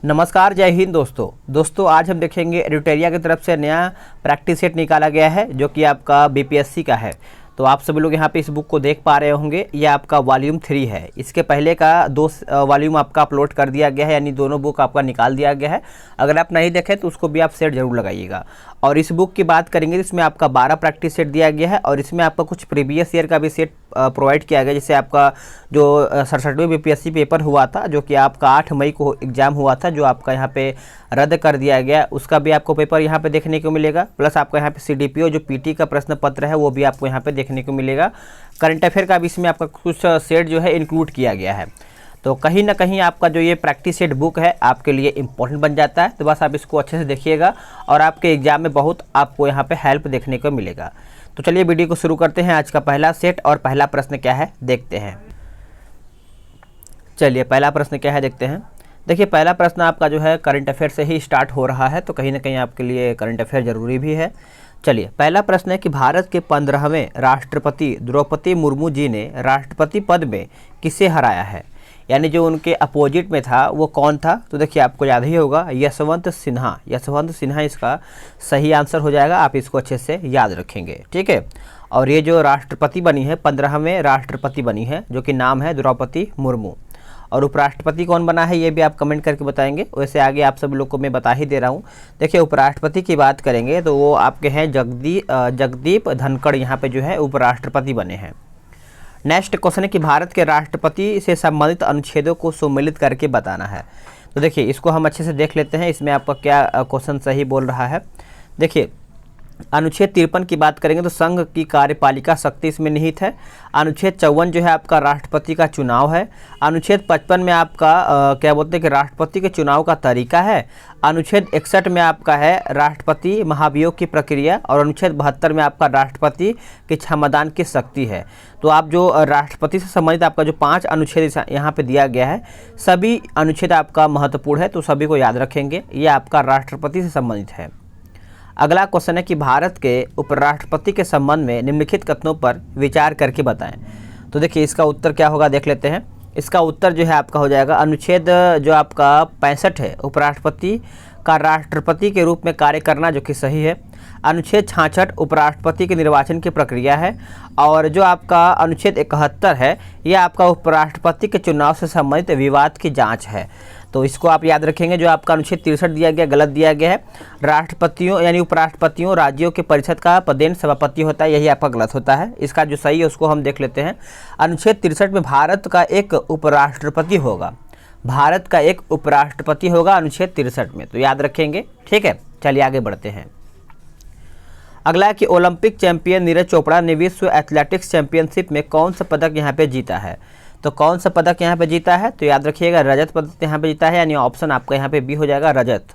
नमस्कार, जय हिंद दोस्तों आज हम देखेंगे एडिटोरिया की तरफ से नया प्रैक्टिस सेट निकाला गया है जो कि आपका बीपीएससी का है। तो आप सभी लोग यहाँ पे इस बुक को देख पा रहे होंगे। ये आपका वॉल्यूम 3 है। इसके पहले का 2 वॉल्यूम आपका अपलोड कर दिया गया है, यानी दोनों बुक आपका निकाल दिया गया है। अगर आप नहीं देखें तो उसको भी आप सेट जरूर लगाइएगा। और इस बुक की बात करेंगे तो इसमें आपका 12 प्रैक्टिस सेट दिया गया है और इसमें आपका कुछ प्रीवियस ईयर का भी सेट प्रोवाइड किया गया। जैसे आपका जो 67वें बीपीएससी पेपर हुआ था, जो कि आपका 8 मई को एग्जाम हुआ था, जो आपका यहाँ पे रद्द कर दिया गया, उसका भी आपको पेपर यहाँ पे देखने को मिलेगा। प्लस आपका यहाँ पे सीडीपीओ जो पीटी का प्रश्न पत्र है वो भी आपको यहाँ पे देखने को मिलेगा। करंट अफेयर का भी इसमें आपका कुछ सेट जो है इंक्लूड किया गया है। तो कहीं ना कहीं आपका जो ये प्रैक्टिस सेट बुक है आपके लिए इम्पोर्टेंट बन जाता है। तो बस आप इसको अच्छे से देखिएगा और आपके एग्जाम में बहुत आपको यहाँ पे हेल्प देखने को मिलेगा। तो चलिए वीडियो को शुरू करते हैं। आज का पहला सेट और पहला प्रश्न क्या है देखते हैं। चलिए पहला प्रश्न क्या है देखते हैं। देखिए पहला प्रश्न आपका जो है करंट अफेयर से ही स्टार्ट हो रहा है, तो कहीं ना कहीं आपके लिए करंट अफेयर ज़रूरी भी है। चलिए पहला प्रश्न है कि भारत के 15वें राष्ट्रपति द्रौपदी मुर्मू जी ने राष्ट्रपति पद में किसे हराया है, यानी जो उनके अपोजिट में था वो कौन था। तो देखिए आपको याद ही होगा, यशवंत सिन्हा। यशवंत सिन्हा इसका सही आंसर हो जाएगा। आप इसको अच्छे से याद रखेंगे, ठीक है। और ये जो राष्ट्रपति बनी है, 15वें राष्ट्रपति बनी है, जो कि नाम है द्रौपदी मुर्मू। और उपराष्ट्रपति कौन बना है ये भी आप कमेंट करके बताएंगे। वैसे आगे आप सब लोग को मैं बता ही दे रहा हूँ। देखिए उपराष्ट्रपति की बात करेंगे तो वो आपके हैं जगदीप धनखड़, यहाँ पे जो है उपराष्ट्रपति बने हैं। नेक्स्ट क्वेश्चन है कि भारत के राष्ट्रपति से संबंधित अनुच्छेदों को सम्मिलित करके बताना है। तो देखिए इसको हम अच्छे से देख लेते हैं, इसमें आपका क्या क्वेश्चन सही बोल रहा है। देखिए अनुच्छेद 53 की बात करेंगे तो संघ की कार्यपालिका शक्ति इसमें निहित है। अनुच्छेद 54 जो है आपका राष्ट्रपति का चुनाव है। अनुच्छेद 55 में आपका क्या बोलते हैं कि राष्ट्रपति के चुनाव का तरीका है। अनुच्छेद 61 में आपका है राष्ट्रपति महाभियोग की प्रक्रिया। और अनुच्छेद 72 में आपका राष्ट्रपति के क्षमतान की शक्ति है। तो आप जो राष्ट्रपति से संबंधित आपका जो 5 अनुच्छेद यहाँ पे दिया गया है, सभी अनुच्छेद आपका महत्वपूर्ण है, तो सभी को याद रखेंगे। ये आपका राष्ट्रपति से संबंधित है। अगला क्वेश्चन है कि भारत के उपराष्ट्रपति के संबंध में निम्नलिखित कथनों पर विचार करके बताएं। तो देखिए इसका उत्तर क्या होगा देख लेते हैं। इसका उत्तर जो है आपका हो जाएगा अनुच्छेद जो आपका 65 है, उपराष्ट्रपति का राष्ट्रपति के रूप में कार्य करना, जो कि सही है। अनुच्छेद 66 उपराष्ट्रपति के निर्वाचन की प्रक्रिया है। और जो आपका अनुच्छेद 71 है, यह आपका उपराष्ट्रपति के चुनाव से संबंधित विवाद की जांच है। तो इसको आप याद रखेंगे। जो आपका अनुच्छेद 63 दिया गया गलत दिया गया है। राष्ट्रपतियों यानी उपराष्ट्रपतियों राज्यों के परिषद का पदेन सभापति होता है, यही आपका गलत होता है। इसका जो सही है उसको हम देख लेते हैं। अनुच्छेद 63 में भारत का एक उपराष्ट्रपति होगा। भारत का एक उपराष्ट्रपति होगा अनुच्छेद 63 में, तो याद रखेंगे, ठीक है। चलिए आगे बढ़ते हैं। अगला है कि ओलंपिक चैंपियन नीरज चोपड़ा ने विश्व एथलेटिक्स चैंपियनशिप में कौन सा पदक यहाँ पे जीता है। तो कौन सा पदक यहाँ पे जीता है, तो याद रखिएगा रजत पदक यहाँ पे जीता है, यानी ऑप्शन आपका यहाँ पे बी हो जाएगा रजत।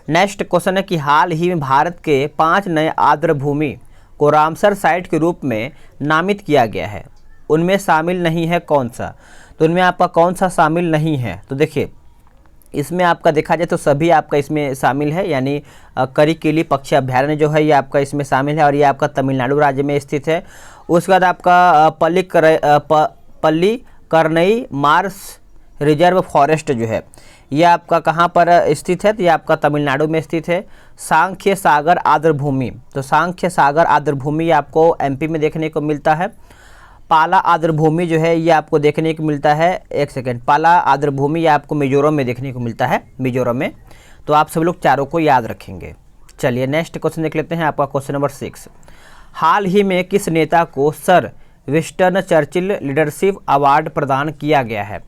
नेक्स्ट क्वेश्चन है कि हाल ही में भारत के 5 नए आर्द्रभूमि को रामसर साइट के रूप में नामित किया गया है, उनमें शामिल नहीं है कौन सा। तो उनमें आपका कौन सा शामिल नहीं है, तो देखिए इसमें आपका देखा जाए तो सभी आपका इसमें शामिल है, यानी करिकिली पक्षी अभ्यारण्य जो है ये आपका इसमें शामिल है और ये आपका तमिलनाडु राज्य में स्थित है। उसके बाद आपका पल्लीकरनई मार्स रिजर्व फॉरेस्ट जो है ये आपका कहाँ पर स्थित है, तो ये आपका तमिलनाडु में स्थित है। सांख्य सागर आर्द्रभूमि, तो सांख्य सागर आर्द्रभूमि आपको एमपी में देखने को मिलता है। पाला आर्द्रभूमि जो है ये आपको देखने को मिलता है, एक सेकेंड, पाला आर्द्रभूमि ये आपको मिजोरम में देखने को मिलता है, मिजोरम में। तो आप सब लोग चारों को याद रखेंगे। चलिए नेक्स्ट क्वेश्चन देख लेते हैं, आपका क्वेश्चन नंबर 6। हाल ही में किस नेता को sir Winston Churchill leadership award प्रदान किया गया है।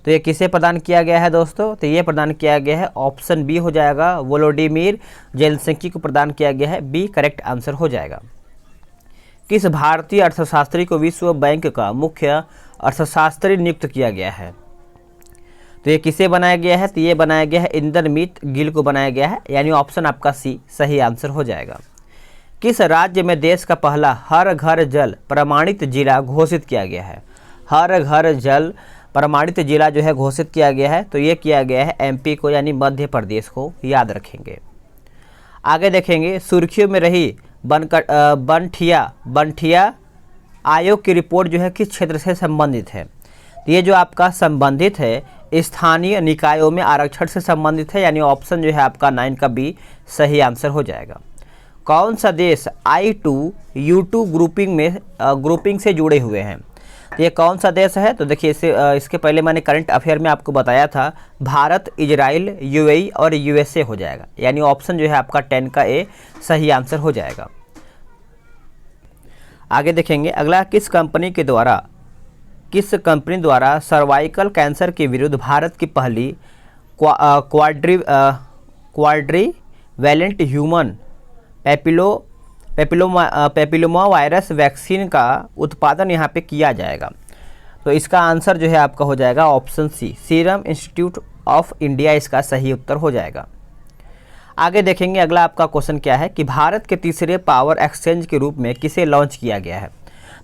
तो ये किसे प्रदान किया गया है दोस्तों, तो ये प्रदान किया गया है, ऑप्शन बी हो जाएगा, वोलोडिमीर जेलेंस्की को प्रदान किया गया है। बी करेक्ट आंसर हो जाएगा। किस भारतीय अर्थशास्त्री को विश्व बैंक का मुख्य अर्थशास्त्री नियुक्त किया गया है। तो ये किसे बनाया गया है, तो ये बनाया गया है इंद्रमीत गिल को बनाया गया है, यानी ऑप्शन आपका सी सही आंसर हो जाएगा। किस राज्य में देश का पहला हर घर जल प्रमाणित जिला घोषित किया गया है। हर घर जल प्रमाणित जिला जो है घोषित किया गया है, तो ये किया गया है एमपी को, यानी मध्य प्रदेश को, याद रखेंगे। आगे देखेंगे, सुर्खियों में रही बनठिया आयोग की रिपोर्ट जो है किस क्षेत्र से संबंधित है। तो ये जो आपका संबंधित है स्थानीय निकायों में आरक्षण से संबंधित है, यानी ऑप्शन जो है आपका 9 का बी सही आंसर हो जाएगा। कौन सा देश I2U2 ग्रुपिंग से जुड़े हुए हैं? तो ये कौन सा देश है? तो देखिए इसके पहले मैंने करंट अफेयर में आपको बताया था, भारत, इजराइल, UAE और USA हो जाएगा, यानी ऑप्शन जो है आपका 10 का ए सही आंसर हो जाएगा। आगे देखेंगे अगला, किस कंपनी द्वारा सर्वाइकल कैंसर के विरुद्ध भारत की पहली क्वाड्रीवैलेंट ह्यूमन पेपिलोमा वायरस वैक्सीन का उत्पादन यहाँ पे किया जाएगा? तो इसका आंसर जो है आपका हो जाएगा option C, Serum Institute of India इसका सही उत्तर हो जाएगा। आगे देखेंगे अगला आपका क्वेश्चन क्या है कि भारत के तीसरे पावर एक्सचेंज के रूप में किसे लॉन्च किया गया है?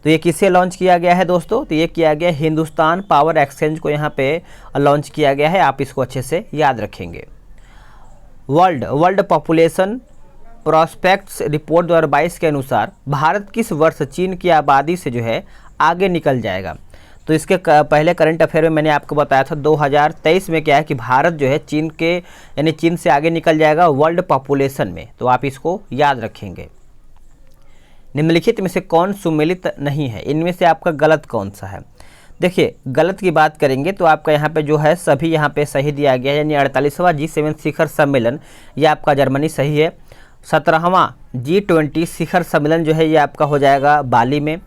तो ये किसे लॉन्च किया गया है दोस्तों? तो ये किया गया हिंदुस्तान पावर एक्सचेंज को यहाँ पे लॉन्च किया गया है, आप इसको अच्छे से याद रखेंगे। वर्ल्ड पॉपुलेशन प्रॉस्पेक्ट्स रिपोर्ट 2022 के अनुसार भारत किस वर्ष चीन की आबादी से जो है आगे निकल जाएगा? तो इसके पहले करंट अफेयर में मैंने आपको बताया था 2023 में क्या है कि भारत जो है चीन से आगे निकल जाएगा वर्ल्ड पॉपुलेशन में, तो आप इसको याद रखेंगे। निम्नलिखित में से कौन सुमेलित नहीं है? इनमें से आपका गलत कौन सा है? देखिए गलत की बात करेंगे तो आपका यहाँ पे जो है सभी यहाँ पे सही दिया गया है, यानी 48वां G7 शिखर सम्मेलन ये आपका जर्मनी सही है। 17वां G20 शिखर सम्मेलन जो है ये आपका हो जाएगा बाली में।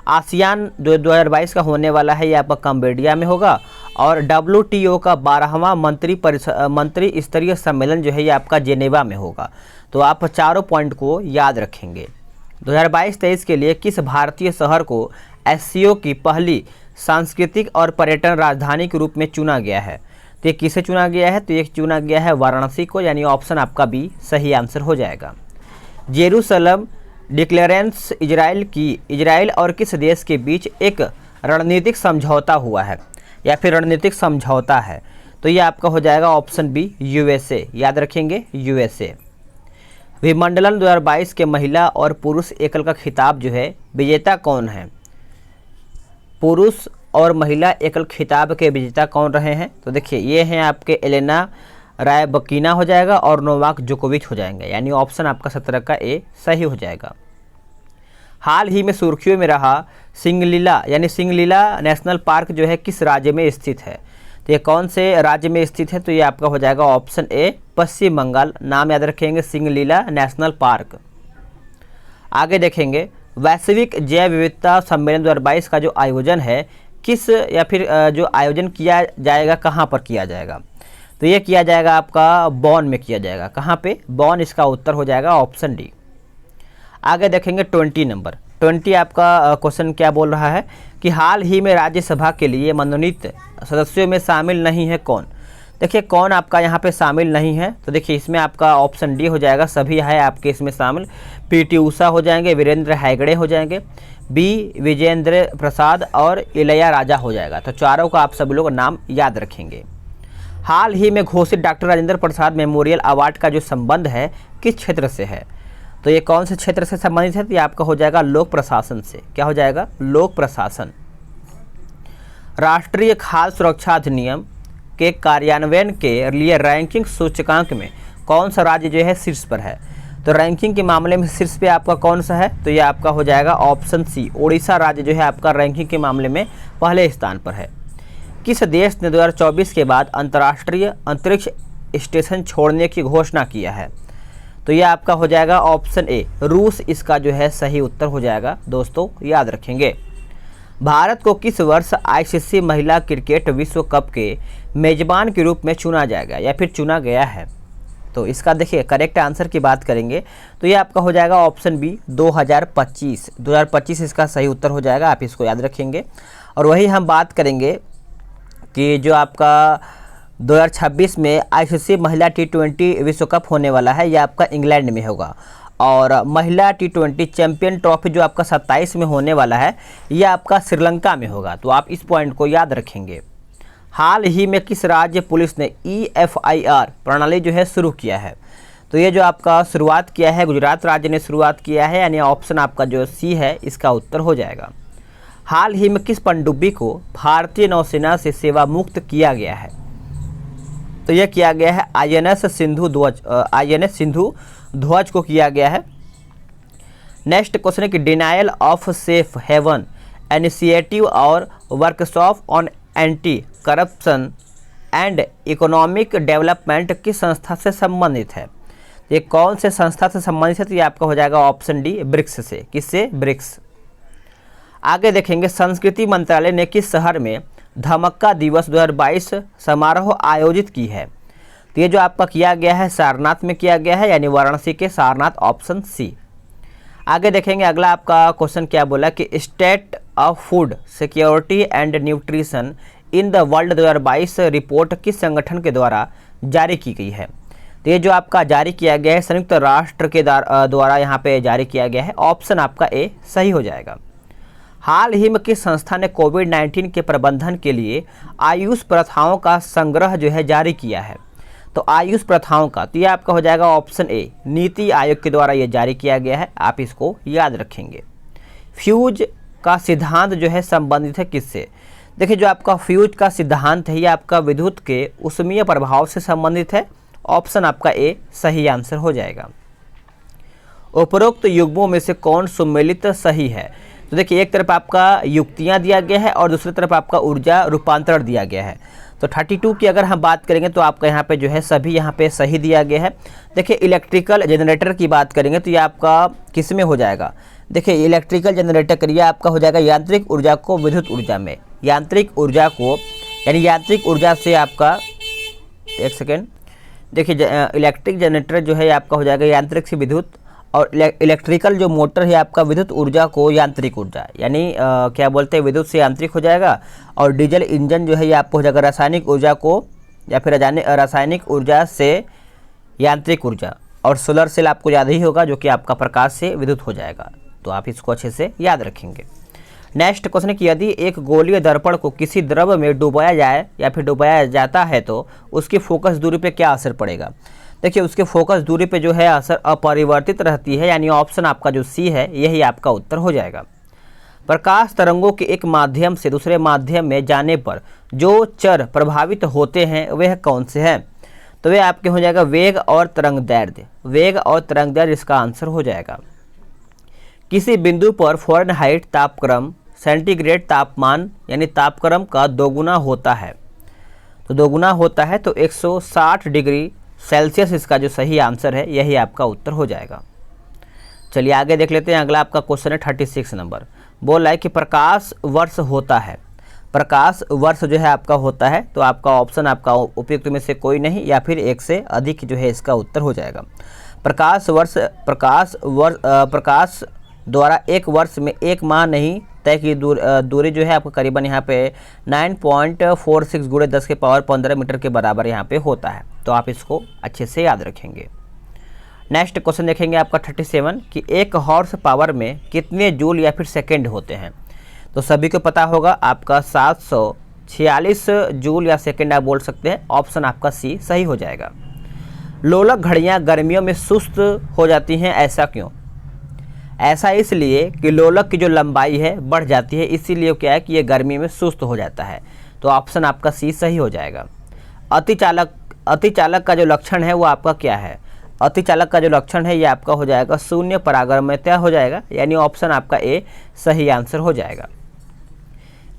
आसियान जो 2022 का होने वाला है ये आपका कंबोडिया में होगा। और WTO का 12वां मंत्री स्तरीय सम्मेलन जो है ये आपका जेनेवा में होगा। तो आप चारों पॉइंट को याद रखेंगे। 2022-23 के लिए किस भारतीय शहर को SCO की पहली सांस्कृतिक और पर्यटन राजधानी के रूप में चुना गया है? तो ये किसे चुना गया है? तो ये चुना गया है वाराणसी को, यानी ऑप्शन आपका बी सही आंसर हो जाएगा। जेरूसलम डिक्लेरेंस इजराइल और किस देश के बीच एक रणनीतिक समझौता हुआ है या फिर रणनीतिक समझौता है? तो ये आपका हो जाएगा ऑप्शन बी USA, याद रखेंगे USA। विमंडलन 2022 के महिला और पुरुष एकल का खिताब जो है विजेता कौन है? पुरुष और महिला एकल खिताब के विजेता कौन रहे हैं? तो देखिए ये हैं आपके एलेना रायबकीना हो जाएगा और नोवाक जोकोविच हो जाएंगे, यानी ऑप्शन आपका 17 का ए सही हो जाएगा। हाल ही में सुर्खियों में रहा सिंगलीला नेशनल पार्क जो है किस राज्य में स्थित है? तो ये कौन से राज्य में स्थित है? तो ये आपका हो जाएगा ऑप्शन ए पश्चिम बंगाल। नाम याद रखेंगे सिंगलीला नेशनल पार्क। आगे देखेंगे वैश्विक जैव विविधता सम्मेलन 2022 का जो आयोजन है किस या फिर जो आयोजन किया जाएगा कहाँ पर किया जाएगा? तो ये किया जाएगा आपका बॉन में किया जाएगा। कहाँ पे? बॉन इसका उत्तर हो जाएगा ऑप्शन डी। आगे देखेंगे 20 नंबर 20 आपका क्वेश्चन क्या बोल रहा है कि हाल ही में राज्यसभा के लिए मनोनीत सदस्यों में शामिल नहीं है कौन? देखिए कौन आपका यहाँ पे शामिल नहीं है? तो देखिए इसमें आपका ऑप्शन डी हो जाएगा, सभी है आपके इसमें शामिल। PT उषा हो जाएंगे, वीरेंद्र हेगड़े हो जाएंगे, बी विजेंद्र प्रसाद और इलैया राजा हो जाएगा। तो चारों का आप सभी लोग नाम याद रखेंगे। हाल ही में घोषित doctor Rajendra Prasad memorial award का जो संबंध है किस क्षेत्र से है? तो ये कौन से क्षेत्र से संबंधित है? तो ये आपका हो जाएगा लोक प्रशासन से। क्या हो जाएगा? लोक प्रशासन। राष्ट्रीय खाद्य सुरक्षा अधिनियम के कार्यान्वयन के लिए रैंकिंग सूचकांक में कौन सा राज्य जो है शीर्ष पर है? तो रैंकिंग के मामले में शीर्ष पे आपका कौन सा है? तो ये आपका हो जाएगा ऑप्शन सी, ओडिशा राज्य जो है आपका रैंकिंग के मामले में पहले स्थान पर है। किस देश ने 2024 के बाद अंतर्राष्ट्रीय अंतरिक्ष स्टेशन छोड़ने की घोषणा किया है? तो ये आपका हो जाएगा ऑप्शन ए, रूस इसका जो है सही उत्तर हो जाएगा। दोस्तों याद रखेंगे। भारत को किस वर्ष ICC महिला क्रिकेट विश्व कप के मेजबान के रूप में चुना जाएगा या फिर चुना गया है? तो इसका देखिए करेक्ट आंसर की बात करेंगे तो ये आपका हो जाएगा ऑप्शन बी 2025 इसका सही उत्तर हो जाएगा, आप इसको याद रखेंगे। और वही हम बात करेंगे कि जो आपका 2026 में ICC महिला T20 विश्व कप होने वाला है, यह आपका इंग्लैंड में होगा। और महिला T20 चैंपियन ट्रॉफी जो आपका 27 में होने वाला है, यह आपका श्रीलंका में होगा। तो आप इस पॉइंट को याद रखेंगे। हाल ही में किस राज्य पुलिस ने EFIR प्रणाली जो है शुरू किया है? तो ये जो आपका शुरुआत किया है गुजरात राज्य ने शुरुआत किया है, यानी ऑप्शन आपका जो सी है इसका उत्तर हो जाएगा। हाल ही में किस पनडुब्बी को भारतीय नौसेना से सेवा मुक्त किया गया है? तो यह किया गया है INS सिंधु ध्वज को किया गया है। नेक्स्ट क्वेश्चन है कि denial of safe haven initiative और workshop on anti corruption and economic development किस संस्था से संबंधित है? ये कौन से संस्था से संबंधित है? तो ये आपका हो जाएगा ऑप्शन डी, ब्रिक्स से। किससे? ब्रिक्स। आगे देखेंगे संस्कृति मंत्रालय ने किस शहर में धमक्का दिवस 2022 समारोह आयोजित की है? तो ये जो आपका किया गया है सारनाथ में किया गया है, यानी वाराणसी के सारनाथ, ऑप्शन सी। आगे देखेंगे अगला आपका क्वेश्चन क्या बोला कि state of food security and nutrition in the world 2022 report किस संगठन के द्वारा जारी की गई है? तो ये जो आपका जारी किया गया है संयुक्त राष्ट्र के द्वारा यहाँ पे जारी किया गया है, ऑप्शन आपका ए सही हो जाएगा। हाल ही में किस संस्था ने कोविड-19 के प्रबंधन के लिए आयुष प्रथाओं का संग्रह जो है जारी किया है? तो आयुष प्रथाओं का, तो ये आपका हो जाएगा ऑप्शन ए, नीति आयोग के द्वारा ये जारी किया गया है। आप इसको याद रखेंगे। फ्यूज का सिद्धांत जो है संबंधित है किससे? देखिए जो आपका फ्यूज का सिद्धांत है ये आपका विद्युत के ऊष्मीय प्रभाव से संबंधित है। ऑप्शन आपका ए सही आंसर हो जाएगा। उपरोक्त युग्मों में से कौन सुमेलित सही है? तो देखिए एक तरफ आपका युक्तियां दिया गया है और दूसरी तरफ आपका ऊर्जा रूपांतरण दिया गया है। तो 32 की अगर हम बात करेंगे तो आपका यहाँ पे जो है सभी यहाँ पे सही दिया गया है। देखिए इलेक्ट्रिकल जनरेटर की बात करेंगे तो ये आपका किस में हो जाएगा? देखिए इलेक्ट्रिकल जनरेटर करिए आपका हो जाएगा यांत्रिक ऊर्जा को विद्युत ऊर्जा में, यांत्रिक ऊर्जा को यानी यांत्रिक ऊर्जा से आपका, एक सेकेंड, देखिए इलेक्ट्रिक जनरेटर जो है आपका हो जाएगा यांत्रिक से विद्युत, और इलेक्ट्रिकल जो मोटर है आपका विद्युत ऊर्जा को यांत्रिक ऊर्जा, यानी क्या बोलते हैं विद्युत से यांत्रिक हो जाएगा। और डीजल इंजन जो है ये आपको हो जाएगा रासायनिक ऊर्जा को या फिर रासायनिक ऊर्जा से यांत्रिक ऊर्जा। और सोलर सेल आपको याद ही होगा जो कि आपका प्रकाश से विद्युत हो जाएगा। तो आप इसको अच्छे से याद रखेंगे। नेक्स्ट क्वेश्चन है कि यदि एक गोलीय दर्पण को किसी द्रव में डुबाया जाए या फिर डुबाया जाता है तो उसकी फोकस दूरी पे क्या असर पड़ेगा? देखिए उसके फोकस दूरी पे जो है असर अपरिवर्तित रहती है, यानी ऑप्शन आपका जो सी है यही आपका उत्तर हो जाएगा। प्रकाश तरंगों के एक माध्यम से दूसरे माध्यम में जाने पर जो चर प्रभावित होते हैं वह कौन से हैं? तो वे आपके हो जाएगा वेग और तरंग दैर्ध्य। वेग और तरंग दैर्ध्य इसका आंसर हो जाएगा। किसी बिंदु पर फ़ारेनहाइट तापक्रम सेंटीग्रेड तापमान यानी तापक्रम का दोगुना होता है, तो दोगुना होता है तो 160 डिग्री सेल्सियस इसका जो सही आंसर है यही आपका उत्तर हो जाएगा। चलिए आगे देख लेते हैं। अगला आपका क्वेश्चन है 36 नंबर। बोल रहा है कि प्रकाश वर्ष होता है, प्रकाश वर्ष जो है आपका होता है, तो आपका ऑप्शन आपका उपयुक्त में से कोई नहीं या फिर एक से अधिक जो है इसका उत्तर हो जाएगा। प्रकाश द्वारा एक वर्ष में एक माह नहीं तय की दूरी जो है आपको करीबन यहाँ पे 9.46 × 10⁻15 मीटर के बराबर यहाँ पे होता है। तो आप इसको अच्छे से याद रखेंगे। नेक्स्ट क्वेश्चन देखेंगे आपका 37 कि एक हॉर्स पावर में कितने जूल या फिर सेकंड होते हैं? तो सभी को पता होगा आपका 746 जूल या सेकंड आप बोल सकते हैं। ऑप्शन आपका सी सही हो जाएगा। लोलक घड़ियाँ गर्मियों में सुस्त हो जाती हैं, ऐसा क्यों? ऐसा इसलिए कि लोलक की जो लंबाई है बढ़ जाती है, इसीलिए क्या है कि ये गर्मी में सुस्त हो जाता है। तो ऑप्शन आपका सी सही हो जाएगा। अतिचालक का जो लक्षण है वो आपका क्या है? अतिचालक का जो लक्षण है ये आपका हो जाएगा शून्य परागम्यता हो जाएगा, यानी ऑप्शन आपका ए सही आंसर हो जाएगा।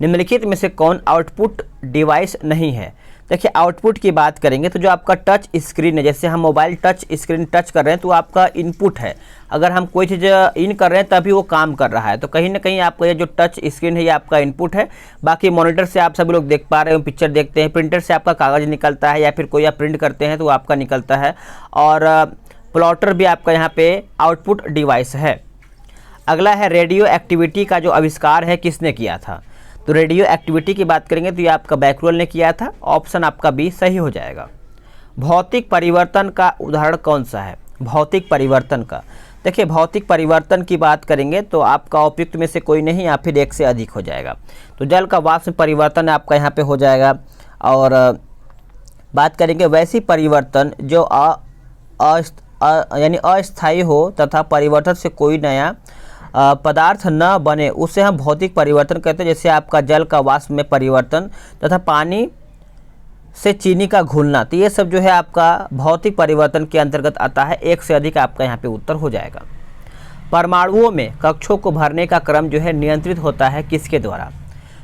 निम्नलिखित में से कौन आउटपुट डिवाइस नहीं है? देखिए आउटपुट की बात करेंगे तो जो आपका टच स्क्रीन है, जैसे हम मोबाइल टच स्क्रीन टच कर रहे हैं तो आपका इनपुट है। अगर हम कोई चीज़ इन कर रहे हैं तभी वो काम कर रहा है, तो कहीं ना कहीं आपका ये जो टच स्क्रीन है ये आपका इनपुट है। बाकी मॉनिटर से आप सभी लोग देख पा रहे हो, पिक्चर देखते हैं, प्रिंटर से आपका कागज़ निकलता है या फिर कोई आप प्रिंट करते हैं तो आपका निकलता है, और प्लॉटर भी आपका यहाँ पे आउटपुट डिवाइस है। अगला है रेडियो एक्टिविटी का जो आविष्कार है किसने किया था? तो रेडियो एक्टिविटी की बात करेंगे तो ये आपका बैक्यूअल ने किया था। ऑप्शन आपका बी सही हो जाएगा। भौतिक परिवर्तन का उदाहरण कौन सा है? भौतिक परिवर्तन का, देखिए भौतिक परिवर्तन की बात करेंगे तो आपका उपयुक्त में से कोई नहीं या फिर एक से अधिक हो जाएगा। तो जल का वाष्प में परिवर्तन आपका यहाँ पे हो जाएगा। और बात करेंगे वैसी परिवर्तन जो यानी अस्थायी हो तथा परिवर्तन से कोई नया पदार्थ न बने, उसे हम भौतिक परिवर्तन कहते हैं। जैसे आपका जल का वाष्प में परिवर्तन तथा पानी से चीनी का घुलना, तो ये सब जो है आपका भौतिक परिवर्तन के अंतर्गत आता है। एक से अधिक आपका यहाँ पे उत्तर हो जाएगा। परमाणुओं में कक्षों को भरने का क्रम जो है नियंत्रित होता है किसके द्वारा,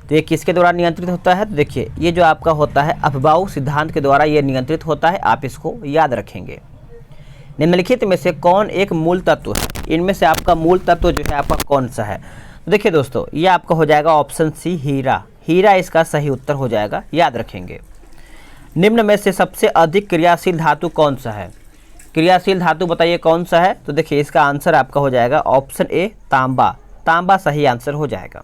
तो ये किसके द्वारा नियंत्रित होता है, तो देखिए ये जो आपका होता है अफबाऊ सिद्धांत के द्वारा ये नियंत्रित होता है, आप इसको याद रखेंगे। निम्नलिखित में से कौन एक मूल तत्व है, इनमें से आपका मूल तत्व जो है आपका कौन सा है, तो देखिए दोस्तों ये आपका हो जाएगा ऑप्शन सी हीरा, हीरा इसका सही उत्तर हो जाएगा, याद रखेंगे। निम्न में से सबसे अधिक क्रियाशील धातु कौन सा है, क्रियाशील धातु बताइए कौन सा है, तो देखिए इसका आंसर आपका हो जाएगा ऑप्शन ए तांबा, तांबा सही आंसर हो जाएगा।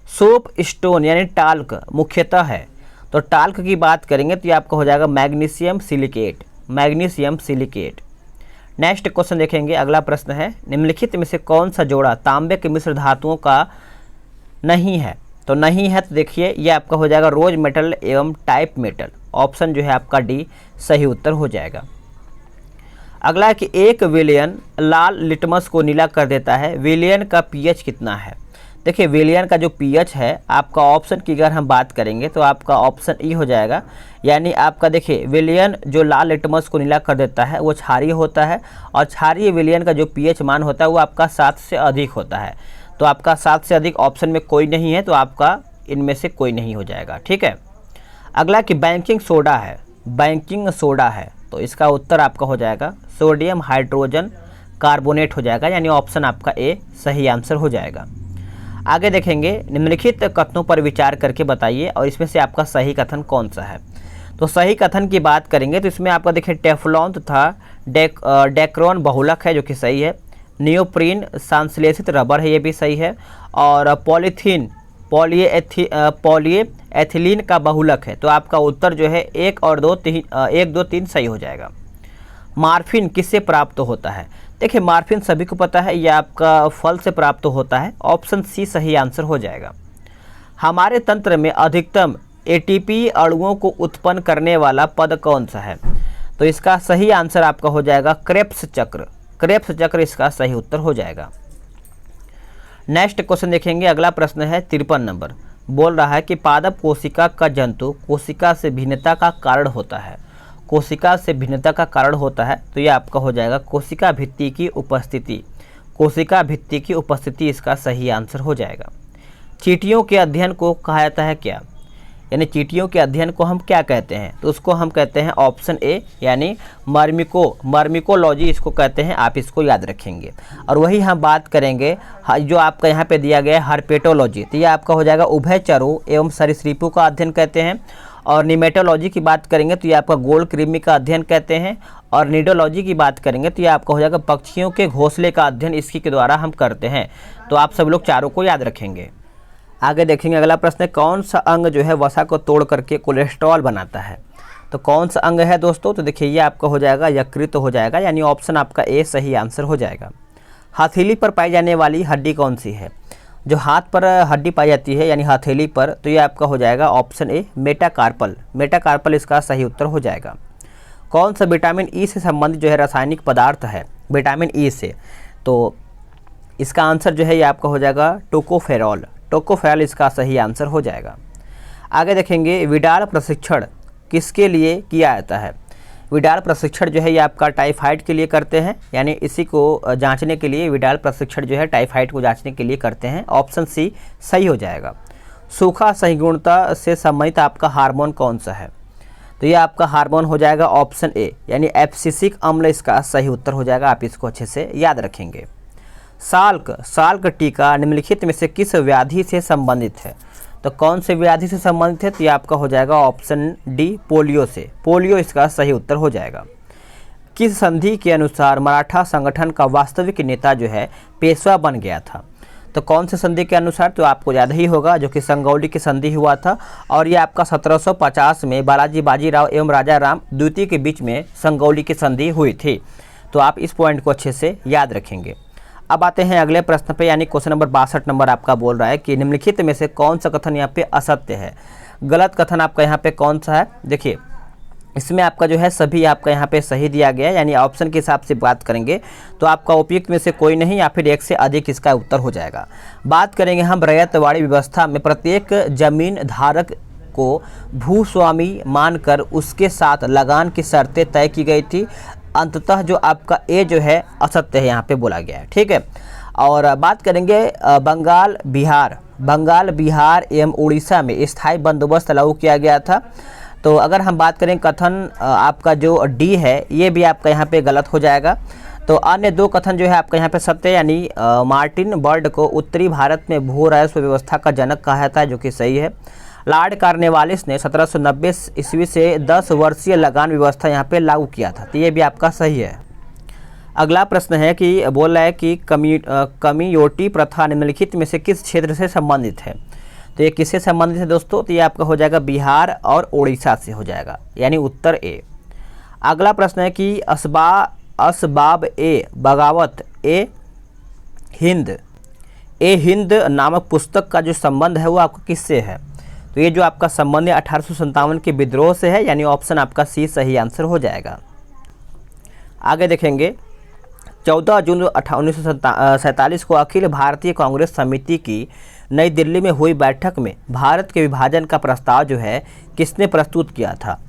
सोप स्टोन यानी टाल्क मुख्यतः है, तो टाल्क की बात करेंगे तो ये आपका हो जाएगा magnesium silicate, magnesium silicate. Next question देखेंगे, अगला प्रश्न है निम्नलिखित में से कौन सा जोड़ा तांबे के मिश्र धातुओं का नहीं है, तो नहीं है तो देखिए ये आपका हो जाएगा रोज मेटल एवं टाइप मेटल, ऑप्शन जो है आपका डी सही उत्तर हो जाएगा। अगला है कि एक विलयन लाल लिटमस को नीला कर देता है, विलयन का पीएच कितना है, देखिए विलयन का जो पीएच है आपका ऑप्शन की अगर हम बात करेंगे तो आपका ऑप्शन ई हो जाएगा, यानी आपका देखिए विलयन जो लाल लिटमस को नीला कर देता है वो क्षारीय होता है, और क्षारीय विलयन का जो पीएच मान होता है वो आपका 7 से अधिक होता है, तो आपका 7 से अधिक ऑप्शन में कोई नहीं है, तो आपका इनमें से कोई नहीं हो जाएगा, ठीक है। अगला कि बैंकिंग सोडा है, बैंकिंग सोडा है, तो इसका उत्तर आपका हो जाएगा सोडियम हाइड्रोजन कार्बोनेट हो जाएगा, यानी ऑप्शन आपका ए सही आंसर हो जाएगा। आगे देखेंगे निम्नलिखित कथनों पर विचार करके बताइए और इसमें से आपका सही कथन कौन सा है, तो सही कथन की बात करेंगे तो इसमें आपका देखिए टेफ्लॉन तथा डेक्रोन बहुलक है जो कि सही है, नियोप्रीन संश्लेषित रबर है ये भी सही है, और पॉलीथीन पॉलीएथिलीन का बहुलक है, तो आपका उत्तर जो है 1 और 2 1 2 3 सही हो जाएगा। मार्फिन किससे प्राप्त होता है, देखिए मार्फिन सभी को पता है ये आपका फल से प्राप्त होता है, ऑप्शन सी सही आंसर हो जाएगा। हमारे तंत्र में अधिकतम एटीपी अणुओं को उत्पन्न करने वाला पद कौन सा है, तो इसका सही आंसर आपका हो जाएगा क्रेब्स चक्र, क्रेब्स चक्र इसका सही उत्तर हो जाएगा। नेक्स्ट क्वेश्चन देखेंगे, अगला प्रश्न है 53 नंबर, बोल रहा है कि पादप कोशिका का जंतु कोशिका से भिन्नता का कारण होता है, कोशिका से भिन्नता का कारण होता है, तो ये आपका हो जाएगा कोशिका भित्ति की उपस्थिति, कोशिका भित्ति की उपस्थिति इसका सही आंसर हो जाएगा। चींटियों के अध्ययन को कहा जाता है क्या, यानी चींटियों के अध्ययन को हम क्या कहते हैं, तो उसको हम कहते हैं ऑप्शन ए यानी मर्मिकोलॉजी इसको कहते हैं, आप इसको याद रखेंगे। और वही हम बात करेंगे जो आपका यहाँ पे दिया गया है हर्पेटोलॉजी, तो ये आपका हो जाएगा उभयचरों एवं सरीसृपों का अध्ययन कहते हैं। और निमेटोलॉजी की बात करेंगे तो ये आपका गोल कृमि का अध्ययन कहते हैं। और निडोलॉजी की बात करेंगे तो ये आपका हो जाएगा पक्षियों के घोंसले का अध्ययन इसकी के द्वारा हम करते हैं, तो आप सब लोग चारों को याद रखेंगे। आगे देखेंगे अगला प्रश्न है, कौन सा अंग जो है वसा को तोड़ करके कोलेस्ट्रॉल बनाता है, तो कौन सा अंग है दोस्तों, तो देखिए ये आपका हो जाएगा यकृत हो जाएगा, यानी ऑप्शन आपका ए सही आंसर हो जाएगा। हथेली पर पाई जाने वाली हड्डी कौन सी है, जो हाथ पर हड्डी पाई जाती है यानी हथेली पर, तो ये आपका हो जाएगा ऑप्शन ए मेटाकार्पल, मेटाकार्पल इसका सही उत्तर हो जाएगा। कौन सा विटामिन ई से संबंधित जो है रासायनिक पदार्थ है, विटामिन ई से, तो इसका आंसर जो है ये आपका हो जाएगा टोकोफेरॉल, टोकोफेरॉल इसका सही आंसर हो जाएगा। आगे देखेंगे विडाल प्रशिक्षण किसके लिए किया जाता है, विडाल प्रशिक्षण जो है ये आपका टाइफाइड के लिए करते हैं, यानी इसी को जांचने के लिए विडाल प्रशिक्षण जो है टाइफाइड को जांचने के लिए करते हैं, ऑप्शन सी सही हो जाएगा। सूखा सहिष्णुता से संबंधित आपका हार्मोन कौन सा है, तो ये आपका हार्मोन हो जाएगा ऑप्शन ए यानी एब्सिसिक अम्ल इसका सही उत्तर हो जाएगा, आप इसको अच्छे से याद रखेंगे। साल्क टीका निम्नलिखित में से किस व्याधि से संबंधित है, तो कौन से व्याधि से संबंधित है, तो ये आपका हो जाएगा ऑप्शन डी पोलियो से, पोलियो इसका सही उत्तर हो जाएगा। किस संधि के अनुसार मराठा संगठन का वास्तविक नेता जो है पेशवा बन गया था, तो कौन से संधि के अनुसार, तो आपको याद ही होगा जो कि संगौली की संधि हुआ था, और ये आपका 1750 में बालाजी बाजीराव एवं राजा राम द्वितीय के बीच में संगौली की संधि हुई थी, तो आप इस पॉइंट को अच्छे से याद रखेंगे। अब आते हैं अगले प्रश्न पे, यानी क्वेश्चन नंबर 62 नंबर आपका बोल रहा है कि निम्नलिखित में से कौन सा कथन यहाँ पे असत्य है, गलत कथन आपका यहाँ पे कौन सा है, देखिए इसमें आपका जो है सभी आपका यहाँ पे सही दिया गया है, यानी ऑप्शन के हिसाब से बात करेंगे तो आपका उपयुक्त में से कोई नहीं या फिर एक से अधिक इसका उत्तर हो जाएगा। बात करेंगे हम रैयतवाड़ी व्यवस्था में प्रत्येक जमीन धारक को भूस्वामी मानकर उसके साथ लगान की शर्तें तय की गई थी। अंततः जो आपका ए जो है असत्य है यहाँ पे बोला गया है, ठीक है। और बात करेंगे बंगाल बिहार एवं उड़ीसा में स्थायी बंदोबस्त लागू किया गया था। तो अगर हम बात करें कथन आपका जो डी है ये भी आपका यहाँ पे गलत हो जाएगा। तो अन्य दो कथन जो है आपका यहाँ पे सत्य, यानी मार्टिन बर्ड को उत्तरी भारत में भू राजस्व व्यवस्था का जनक कहा जाता है, जो कि सही है। लॉर्ड कॉर्नवालिस ने 1790 ईस्वी से 10 वर्षीय लगान व्यवस्था यहाँ पे लागू किया था, तो ये भी आपका सही है। अगला प्रश्न है कि बोल रहा है कि कमियोटी प्रथा निम्नलिखित में से किस क्षेत्र से संबंधित है। तो ये किससे संबंधित है दोस्तों, तो ये आपका हो जाएगा बिहार और उड़ीसा से हो जाएगा, यानी उत्तर ए। अगला प्रश्न है कि असबाब ए बगावत ए हिंद नामक पुस्तक का जो संबंध है वो आपका किससे है। तो ये जो आपका संबंध है 1857 के विद्रोह से है, यानी ऑप्शन आपका सी सही आंसर हो जाएगा। आगे देखेंगे 14 जून 1947 को अखिल भारतीय कांग्रेस समिति की नई दिल्ली में हुई बैठक में भारत के विभाजन का प्रस्ताव जो है किसने प्रस्तुत किया था।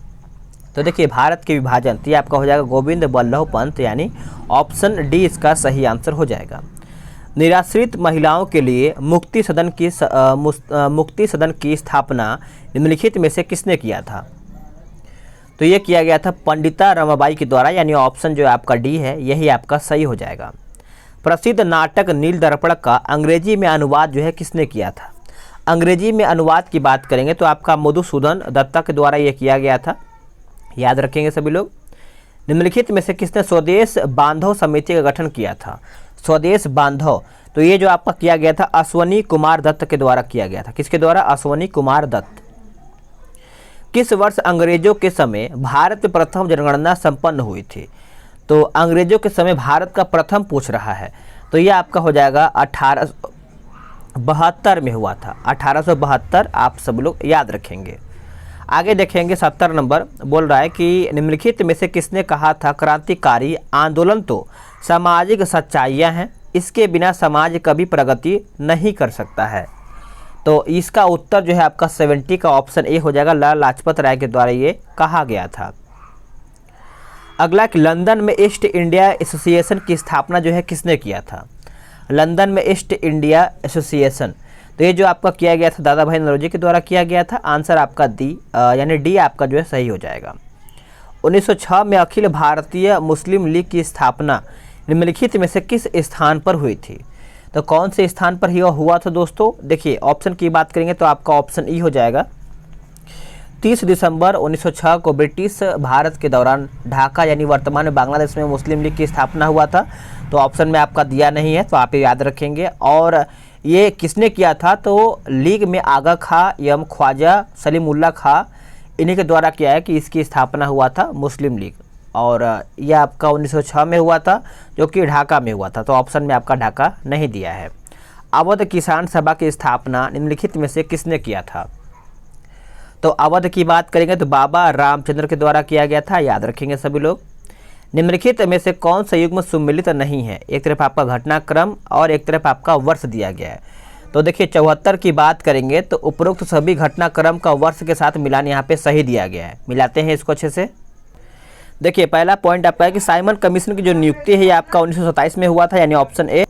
तो देखिए भारत के विभाजन, तो ये आपका हो जाएगा गोविंद बल्लभ पंत, यानी ऑप्शन डी इसका सही आंसर हो जाएगा। निराश्रित महिलाओं के लिए मुक्ति सदन की स्थापना निम्नलिखित में से किसने किया था। तो ये किया गया था पंडिता रमाबाई के द्वारा, यानी ऑप्शन जो आपका डी है यही आपका सही हो जाएगा। प्रसिद्ध नाटक नील दर्पण का अंग्रेजी में अनुवाद जो है किसने किया था। अंग्रेजी में अनुवाद की बात करेंगे तो आपका मधुसूदन दत्ता के द्वारा ये किया गया था, याद रखेंगे सभी लोग। निम्नलिखित में से किसने स्वदेश बांधव समिति का गठन किया था। स्वदेश बांधव, तो ये जो आपका किया गया था अश्वनी कुमार दत्त के द्वारा किया गया था। किसके द्वारा, अश्वनी कुमार दत्त। किस वर्ष अंग्रेजों के समय भारत में प्रथम जनगणना संपन्न हुई थी। तो अंग्रेजों के समय भारत का प्रथम पूछ रहा है, तो ये आपका हो जाएगा 1872 में हुआ था। 1872 आप सब लोग याद रखेंगे। आगे देखेंगे 70 नंबर बोल रहा है कि निम्नलिखित में से किसने कहा था क्रांतिकारी आंदोलन तो सामाजिक सच्चाइयाँ हैं, इसके बिना समाज कभी प्रगति नहीं कर सकता है। तो इसका उत्तर जो है आपका 70 का ऑप्शन ए हो जाएगा, लाला लाजपत राय के द्वारा ये कहा गया था। अगला कि लंदन में ईस्ट इंडिया एसोसिएशन की स्थापना जो है किसने किया था। लंदन में ईस्ट इंडिया एसोसिएशन, तो ये जो आपका किया गया था दादा भाई नौरोजी के द्वारा किया गया था। आंसर आपका डी यानी डी आपका जो है सही हो जाएगा। 1906 में अखिल भारतीय मुस्लिम लीग की स्थापना निम्नलिखित में से किस स्थान पर हुई थी। तो कौन से स्थान पर हुआ था दोस्तों, देखिए ऑप्शन की बात करेंगे तो आपका ऑप्शन ई हो जाएगा। 30 दिसंबर 1906 को ब्रिटिश भारत के दौरान ढाका यानी वर्तमान में बांग्लादेश में मुस्लिम लीग की स्थापना हुआ था। तो ऑप्शन में आपका दिया नहीं है, तो आप याद रखेंगे। और ये किसने किया था, तो लीग में आगा खां एवं ख्वाजा सलीमुल्लाह खां इन्हीं के द्वारा किया है कि इसकी स्थापना हुआ था मुस्लिम लीग। और यह आपका 1906 में हुआ था, जो कि ढाका में हुआ था। तो ऑप्शन में आपका ढाका नहीं दिया है। अवध किसान सभा की स्थापना निम्नलिखित में से किसने किया था। तो अवध की बात करेंगे तो बाबा रामचंद्र के द्वारा किया गया था, याद रखेंगे सभी लोग। निम्नलिखित में से कौन सा युग्म सुमिलित नहीं है। एक तरफ आपका घटनाक्रम और एक तरफ आपका वर्ष दिया गया है। तो देखिए 74 की बात करेंगे तो उपरोक्त सभी घटनाक्रम का वर्ष के साथ मिलान यहाँ पे सही दिया गया है। मिलाते हैं इसको अच्छे से। देखिए पहला पॉइंट आपका है कि साइमन कमीशन की जो नियुक्ति है ये आपका 1927 में हुआ था, यानी ऑप्शन ए।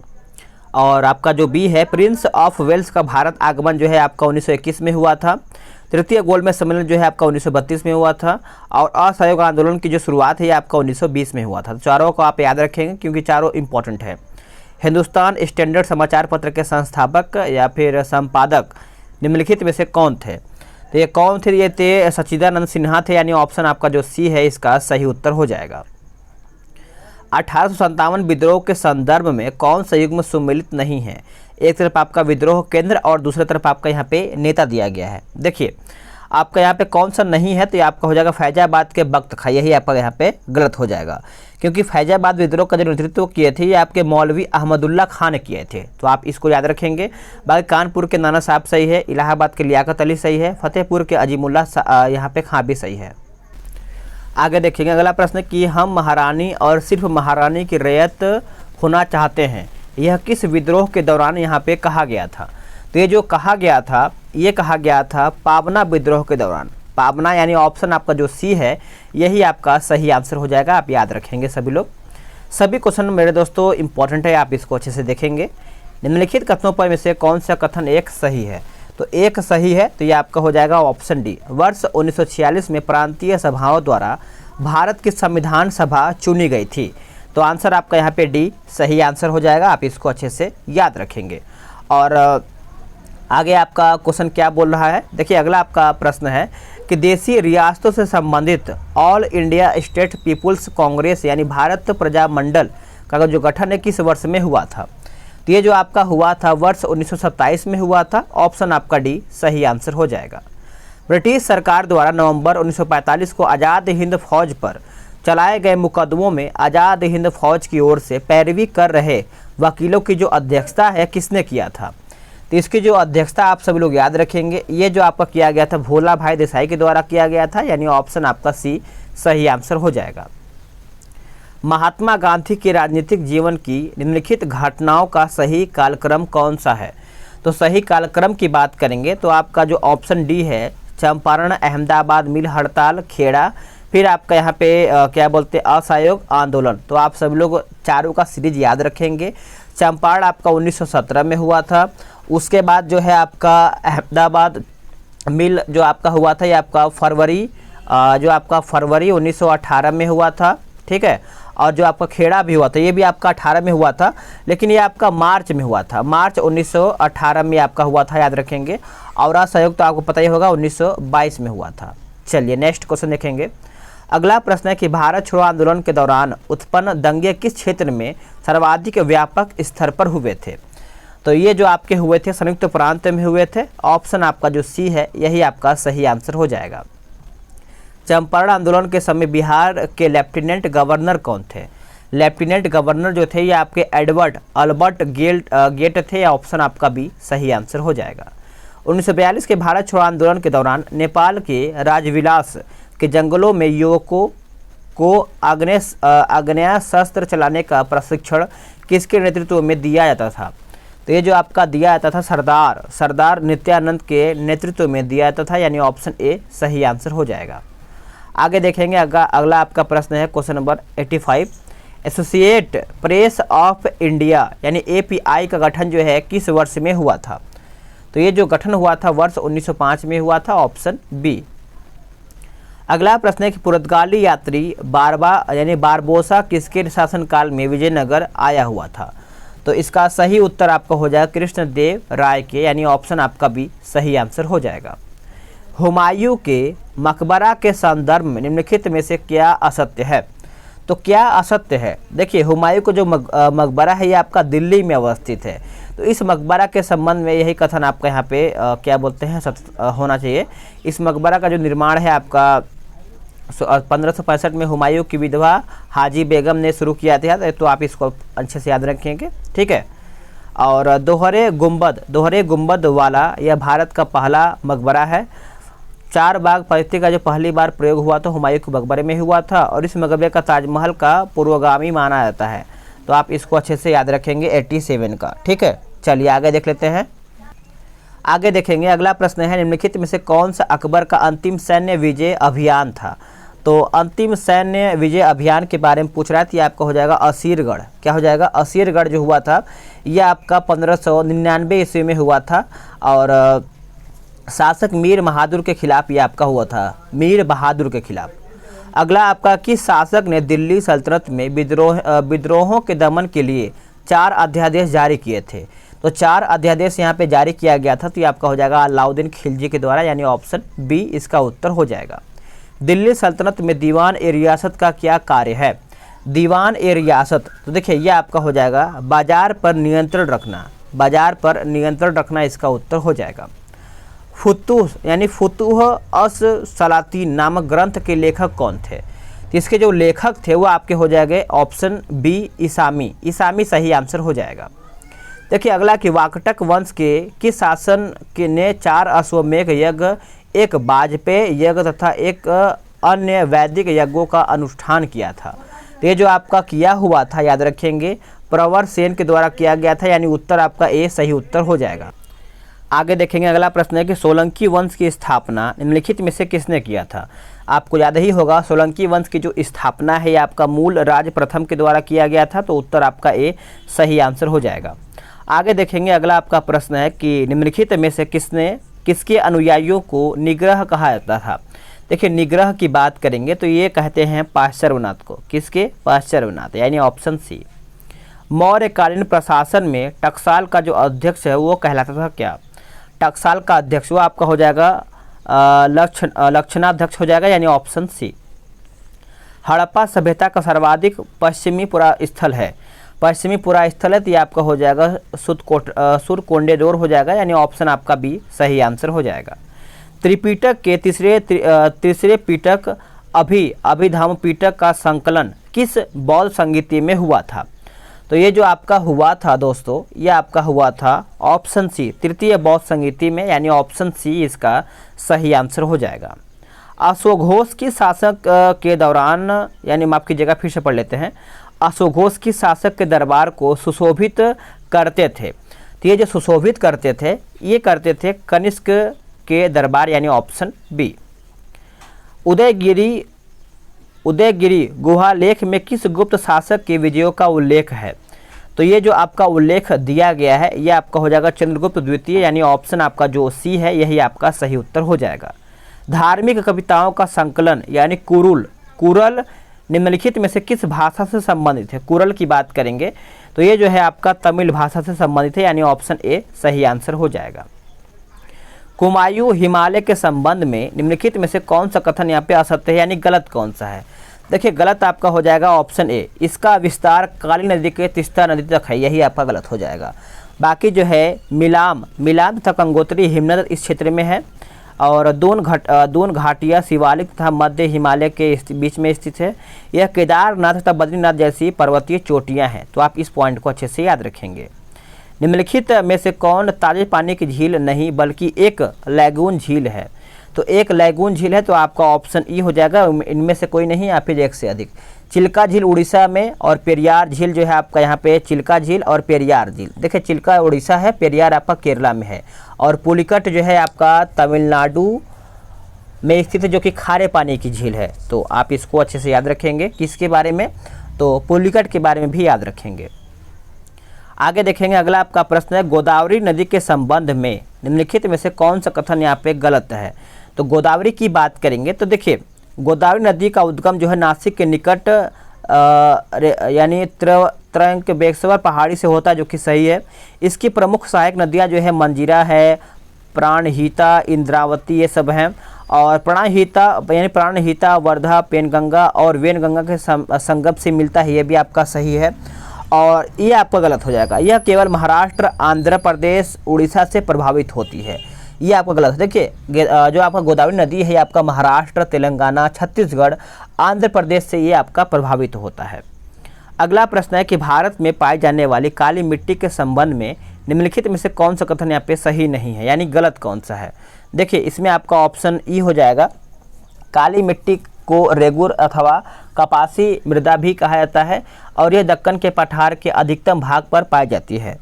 और आपका जो बी है प्रिंस ऑफ वेल्स का भारत आगमन जो है आपका 1921 में हुआ था। तृतीय गोलमेज सम्मेलन जो है आपका 1932 में हुआ था। और असहयोग आंदोलन की जो शुरुआत है ये आपका 1920 में हुआ था। तो चारों को आप याद रखेंगे क्योंकि चारों इंपॉर्टेंट है। हिंदुस्तान स्टैंडर्ड समाचार पत्र के संस्थापक या फिर संपादक निम्नलिखित में से कौन थे। तो ये कौन थे, ये थे सच्चिदानंद सिन्हा थे, यानी ऑप्शन आपका जो सी है इसका सही उत्तर हो जाएगा। 1857 विद्रोह के संदर्भ में कौन सा युग्म सुमिलित नहीं है। एक तरफ आपका विद्रोह केंद्र और दूसरी तरफ आपका यहाँ पे नेता दिया गया है। देखिए आपका यहाँ पे कौन सा नहीं है, तो ये आपका हो जाएगा फैजाबाद के बख्त खां, यही आपका यहाँ पे गलत हो जाएगा। क्योंकि फैजाबाद विद्रोह का जो नेतृत्व किए थे ये आपके मौलवी अहमदुल्ला खां ने किए थे। तो आप इसको याद रखेंगे। बाकी कानपुर के नाना साहब सही है, इलाहाबाद के लियाकत अली सही है, फतेहपुर के अजीमुल्ला यहाँ पे खां भी सही है। आगे देखेंगे अगला प्रश्न कि हम महारानी और सिर्फ महारानी की रैयत होना चाहते हैं, यह किस विद्रोह के दौरान यहाँ पे कहा गया था। तो ये जो कहा गया था ये कहा गया था पाबना विद्रोह के दौरान। पाबना यानी ऑप्शन आपका जो सी है यही आपका सही आंसर हो जाएगा। आप याद रखेंगे सभी लोग। सभी क्वेश्चन मेरे दोस्तों इंपॉर्टेंट है, आप इसको अच्छे से देखेंगे। निम्नलिखित कथनों पर में से कौन सा कथन एक सही है? तो एक सही है तो ये आपका हो जाएगा ऑप्शन डी। वर्ष 1946 में प्रांतीय सभाओं द्वारा भारत की संविधान सभा चुनी गई थी। तो आंसर आपका यहाँ पे डी सही आंसर हो जाएगा। आप इसको अच्छे से याद रखेंगे। और आगे आपका क्वेश्चन क्या बोल रहा है, देखिए अगला आपका प्रश्न है कि देशी रियासतों से संबंधित All India State People's Congress यानी भारत प्रजामंडल का जो गठन है किस वर्ष में हुआ था? तो ये जो आपका हुआ था वर्ष 1927 में हुआ था। ऑप्शन आपका डी सही आंसर हो जाएगा। ब्रिटिश सरकार द्वारा नवंबर 1945 को आज़ाद हिंद फौज पर चलाए गए मुकदमों में आज़ाद हिंद फौज की ओर से पैरवी कर रहे वकीलों की जो अध्यक्षता है किसने किया था? तो इसकी जो अध्यक्षता आप सभी लोग याद रखेंगे, ये जो आपका किया गया था भोला भाई देसाई के द्वारा किया गया था, यानी ऑप्शन आपका सी सही आंसर हो जाएगा। महात्मा गांधी के राजनीतिक जीवन की निम्नलिखित घटनाओं का सही कालक्रम कौन सा है? तो सही कालक्रम की बात करेंगे तो आपका जो ऑप्शन डी है चंपारण, अहमदाबाद मिल हड़ताल, खेड़ा, फिर आपका यहाँ पे क्या बोलते हैं असहयोग आंदोलन। तो आप सभी लोग चारों का सीरीज याद रखेंगे। चंपारण आपका 1917 में हुआ था। उसके बाद जो है आपका अहमदाबाद मिल जो आपका हुआ था ये आपका फरवरी 1918 में हुआ था, ठीक है। और जो आपका खेड़ा भी हुआ था ये भी आपका 18 में हुआ था, लेकिन ये आपका मार्च में हुआ था। मार्च 1918 में आपका हुआ था, याद रखेंगे। और असहयोग तो आपको पता ही होगा 1922 में हुआ था। चलिए नेक्स्ट क्वेश्चन देखेंगे। अगला प्रश्न है कि भारत छोड़ो आंदोलन के दौरान उत्पन्न दंगे किस क्षेत्र में सर्वाधिक व्यापक स्तर पर हुए थे? तो ये जो आपके हुए थे संयुक्त प्रांत में हुए थे। ऑप्शन आपका जो सी है यही आपका सही आंसर हो जाएगा। चंपारण आंदोलन के समय बिहार के लेफ्टिनेंट गवर्नर कौन थे? लेफ्टिनेंट गवर्नर जो थे ये आपके एडवर्ड अल्बर्ट गेट थे। ऑप्शन आपका बी सही आंसर हो जाएगा। 1942 के भारत छोड़ो आंदोलन के दौरान नेपाल के राजविलास के जंगलों में युवकों को आग्नेय शस्त्र चलाने का प्रशिक्षण किसके नेतृत्व में दिया जाता था? तो ये जो आपका दिया जाता था सरदार नित्यानंद के नेतृत्व में दिया जाता था, यानी ऑप्शन ए सही आंसर हो जाएगा। आगे देखेंगे अगला आपका प्रश्न है question number 85। Associate press of India यानी एपीआई का गठन जो है किस वर्ष में हुआ था? तो ये जो गठन हुआ था वर्ष 1905 में हुआ था। Option B. अगला प्रश्न है कि पुर्तगाली यात्री बारबोसा किसके शासनकाल में विजयनगर आया हुआ था? तो इसका सही उत्तर आपका हो जाएगा कृष्णदेव राय के, यानी ऑप्शन आपका भी सही आंसर हो जाएगा। हुमायूं के मकबरा के संदर्भ में निम्नलिखित में से क्या असत्य है? तो क्या असत्य है? देखिए हुमायूं को जो मकबरा है ये आपका दिल्ली में अवस्थित है। तो इस मकबरा के संबंध में यही कथन आपका यहाँ पे क्या बोलते हैं होना चाहिए। इस मकबरा का जो निर्माण है आपका 1565 में हुमायूं की विधवा हाजी बेगम ने शुरू किया था। तो आप इसको अच्छे से याद रखेंगे, ठीक है। और दोहरे गुंबद वाला यह भारत का पहला मकबरा है। चार बाग पद्धति का जो पहली बार प्रयोग हुआ तो हुमायूं के मकबरे में हुआ था, और इस मकबरे का ताजमहल का पूर्वगामी माना जाता है। तो आप इसको अच्छे से याद रखेंगे 87 का, ठीक है। चलिए आगे देख लेते हैं। आगे देखेंगे अगला प्रश्न है निम्नलिखित में से कौन सा अकबर का अंतिम सैन्य विजय अभियान था? तो अंतिम सैन्य विजय अभियान के बारे में पूछ रहा है तो ये आपका हो जाएगा असीरगढ़। क्या हो जाएगा? असीरगढ़ जो हुआ था ये आपका 1599 ईस्वी में हुआ था, और शासक मीर बहादुर के खिलाफ ये आपका हुआ था, मीर बहादुर के खिलाफ। अगला आपका किस शासक ने दिल्ली सल्तनत में विद्रोहों के दमन के लिए 4 अध्यादेश जारी किए थे? तो 4 अध्यादेश यहाँ पे जारी किया गया था। तो ये आपका हो जाएगा अलाउद्दीन खिलजी के द्वारा, यानी ऑप्शन बी इसका उत्तर हो जाएगा। दिल्ली सल्तनत में दीवान ए रियासत का क्या कार्य है? दीवान ए रियासत, तो देखिए ये आपका हो जाएगा बाजार पर नियंत्रण रखना, इसका उत्तर हो जाएगा। फुतूह अस सलातीन नामक ग्रंथ के लेखक कौन थे? तो इसके जो लेखक थे वो आपके हो जाएंगे ऑप्शन बी ईसामी सही आंसर हो जाएगा। देखिए अगला कि वाकटक वंश के किस शासन के ने 4 अश्वमेध यज्ञ, एक वाजपेय यज्ञ तथा एक अन्य वैदिक यज्ञों का अनुष्ठान किया था? तो ये जो आपका किया हुआ था याद रखेंगे प्रवर सेन के द्वारा किया गया था, यानी उत्तर आपका ए सही उत्तर हो जाएगा। आगे देखेंगे, अगला प्रश्न है कि सोलंकी वंश की स्थापना निम्नलिखित में से किसने किया था। आपको याद ही होगा, सोलंकी वंश की जो स्थापना है ये आपका मूल राज प्रथम के द्वारा किया गया था, तो उत्तर आपका ए सही आंसर हो जाएगा। आगे देखेंगे, अगला आपका प्रश्न है कि निम्नलिखित में से किसके अनुयायियों को निग्रह कहा जाता था। देखिए, निग्रह की बात करेंगे तो ये कहते हैं पाश्चर्यनाथ को। किसके? पाश्चर्यनाथ, यानी ऑप्शन सी। मौर्यकालीन प्रशासन में टकसाल का जो अध्यक्ष है वो कहलाता था क्या? टकसाल का अध्यक्ष वो आपका हो जाएगा लक्षणाध्यक्ष हो जाएगा, यानी ऑप्शन सी। हड़प्पा सभ्यता का सर्वाधिक पश्चिमी पुरास्थल है। पश्चिमी पुरास्थल है तो ये आपका हो जाएगा सुरकोंडेडोर हो जाएगा, यानी ऑप्शन आपका बी सही आंसर हो जाएगा। त्रिपिटक के तीसरे पिटक अभिधम्म पिटक का संकलन किस बौद्ध संगीति में हुआ था? तो ये जो आपका हुआ था दोस्तों, ये आपका हुआ था ऑप्शन सी तृतीय बौद्ध संगीति में, यानी ऑप्शन सी इसका सही आंसर हो जाएगा। अश्वघोष की शासक के दौरान, यानी माफ कीजिएगा फिर से पढ़ लेते हैं, अश्वघोष की शासक के दरबार को सुशोभित करते थे। तो ये जो सुशोभित करते थे ये करते थे कनिष्क के दरबार, यानी ऑप्शन बी। उदयगिरी गुहा लेख में किस गुप्त शासक के विजयों का उल्लेख है? तो ये जो आपका उल्लेख दिया गया है ये आपका हो जाएगा चंद्रगुप्त द्वितीय, यानी ऑप्शन आपका जो सी है यही आपका सही उत्तर हो जाएगा। धार्मिक कविताओं का संकलन यानी कुरल निम्नलिखित में से किस भाषा से संबंधित है? कुरल की बात करेंगे तो ये जो है आपका तमिल भाषा से संबंधित है, यानी ऑप्शन ए सही आंसर हो जाएगा। कुमायूं हिमालय के संबंध में निम्नलिखित में से कौन सा कथन यहाँ पे असत्य है, यानी गलत कौन सा है? देखिए, गलत आपका हो जाएगा ऑप्शन ए, इसका विस्तार काली नदी के तीस्ता नदी तक है, यही आपका गलत हो जाएगा। बाकी जो है मिलाम तथा गंगोत्री हिमनद इस क्षेत्र में है, और दोन घाटियाँ शिवालिक तथा मध्य हिमालय के बीच में स्थित है। यह केदारनाथ तथा बद्रीनाथ जैसी पर्वतीय चोटियाँ हैं, तो आप इस पॉइंट को अच्छे से याद रखेंगे। निम्नलिखित में से कौन ताजे पानी की झील नहीं बल्कि एक लैगून झील है? तो एक लैगून झील है तो आपका ऑप्शन ई हो जाएगा, इनमें से कोई नहीं या फिर एक से अधिक। चिल्का झील उड़ीसा में, और पेरियार झील जो है आपका यहाँ पे चिल्का झील और पेरियार झील। देखिए, चिल्का उड़ीसा है, पेरियार आपका केरला में है, और पुलिकट जो है आपका तमिलनाडु में स्थित है, जो कि खारे पानी की झील है। तो आप इसको अच्छे से याद रखेंगे। किसके बारे में? तो पुलिकट के बारे में भी याद रखेंगे। आगे देखेंगे, अगला आपका प्रश्न है गोदावरी नदी के संबंध में निम्नलिखित में से कौन सा कथन यहाँ पे गलत है? तो गोदावरी की बात करेंगे तो देखिए, गोदावरी नदी का उद्गम जो है नासिक के निकट यानी त्रयंबकेश्वर पहाड़ी से होता है, जो कि सही है। इसकी प्रमुख सहायक नदियाँ जो है मंजीरा है, प्राणहिता, इंद्रावती, ये सब हैं। और प्राणहिता वर्धा पेनगंगा और वेनगंगा के संगम से मिलता है, ये भी आपका सही है। और ये आपका गलत हो जाएगा, यह केवल महाराष्ट्र, आंध्र प्रदेश, उड़ीसा से प्रभावित होती है, ये आपका गलत है। देखिए, जो आपका गोदावरी नदी है ये आपका महाराष्ट्र, तेलंगाना, छत्तीसगढ़, आंध्र प्रदेश से ये आपका प्रभावित होता है। अगला प्रश्न है कि भारत में पाई जाने वाली काली मिट्टी के संबंध में निम्नलिखित में से कौन सा कथन यहाँ पे सही नहीं है, यानी गलत कौन सा है? देखिए, इसमें आपका ऑप्शन ई हो जाएगा। काली मिट्टी को रेगुर अथवा कपासी मृदा भी कहा जाता है, और यह दक्कन के पठार के अधिकतम भाग पर पाई जाती है,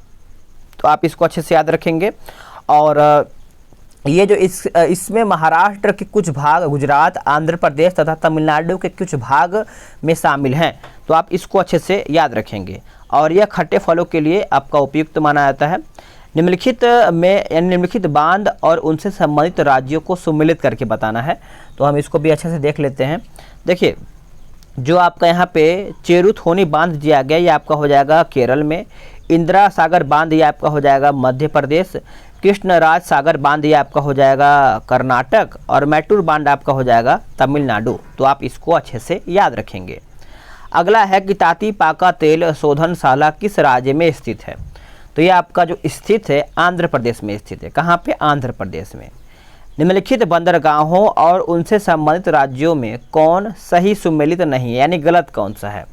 तो आप इसको अच्छे से याद रखेंगे। और ये जो इसमें महाराष्ट्र के कुछ भाग, गुजरात, आंध्र प्रदेश तथा तमिलनाडु के कुछ भाग में शामिल हैं, तो आप इसको अच्छे से याद रखेंगे। और यह खट्टे फलों के लिए आपका उपयुक्त माना जाता है। निम्नलिखित बांध और उनसे संबंधित राज्यों को सम्मिलित करके बताना है, तो हम इसको भी अच्छे से देख लेते हैं। देखिए, जो आपका यहाँ पे चेरुथोनी बांध दिया गया ये आपका हो जाएगा केरल में। इंदिरा सागर बांध ये आपका हो जाएगा मध्य प्रदेश। कृष्णराज सागर बांध ये आपका हो जाएगा कर्नाटक, और मैटूर बांध आपका हो जाएगा तमिलनाडु, तो आप इसको अच्छे से याद रखेंगे। अगला है कि तातीपाका तेल शोधनशाला किस राज्य में स्थित है? तो ये आपका जो स्थित है आंध्र प्रदेश में स्थित है। कहाँ पे? आंध्र प्रदेश में। निम्नलिखित बंदरगाहों और उनसे संबंधित राज्यों में कौन सही सम्मिलित नहीं है, यानी गलत कौन सा है?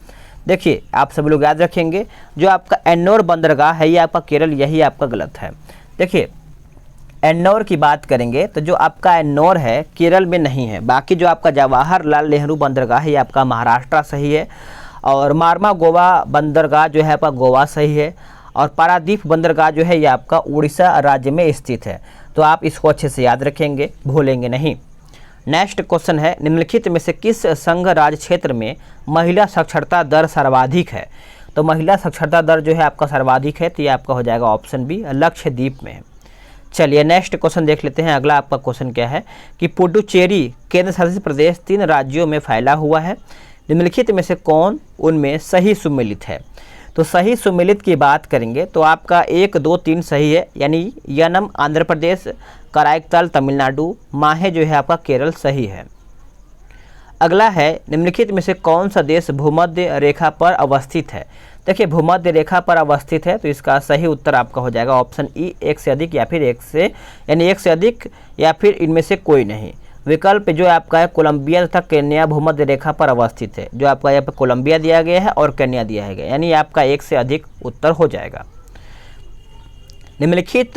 देखिए, आप सब लोग याद रखेंगे, जो आपका एन्नोर बंदरगाह है ये आपका केरल, यही आपका गलत है। देखिए, एन्नोर की बात करेंगे तो जो आपका एन्नोर है केरल में नहीं है। बाकी जो आपका जवाहरलाल नेहरू बंदरगाह है ये आपका महाराष्ट्र सही है, और मार्मा गोवा बंदरगाह जो है आपका गोवा सही है, और पारादीप बंदरगाह जो है ये आपका उड़ीसा राज्य में स्थित है। तो आप इसको अच्छे से याद रखेंगे, भूलेंगे नहीं। नेक्स्ट क्वेश्चन है, निम्नलिखित में से किस संघ राज्य क्षेत्र में महिला साक्षरता दर सर्वाधिक है? तो महिला साक्षरता दर जो है आपका सर्वाधिक है, तो ये आपका हो जाएगा ऑप्शन बी, लक्षद्वीप में है। चलिए नेक्स्ट क्वेश्चन देख लेते हैं। अगला आपका क्वेश्चन क्या है कि पुडुचेरी केंद्र शासित प्रदेश 3 राज्यों में फैला हुआ है, निम्नलिखित में से कौन उनमें सही सुमेलित है? तो सही सुमेलित की बात करेंगे तो आपका 1, 2, 3 सही है, यानी यनम आंध्र प्रदेश, कराईकल तमिलनाडु, माहे जो है आपका केरल सही है। अगला है, निम्नलिखित में से कौन सा देश भूमध्य रेखा पर अवस्थित है? देखिए भूमध्य रेखा पर अवस्थित है, तो इसका सही उत्तर आपका हो जाएगा ऑप्शन ई, एक से अधिक या फिर एक से अधिक या फिर इनमें से कोई नहीं। विकल्प जो आपका है कोलंबिया तथा केन्या भूमध्य रेखा पर अवस्थित है, जो आपका यहाँ पर कोलंबिया दिया गया है और केन्या दिया गया है, यानी आपका एक से अधिक उत्तर हो जाएगा। निम्नलिखित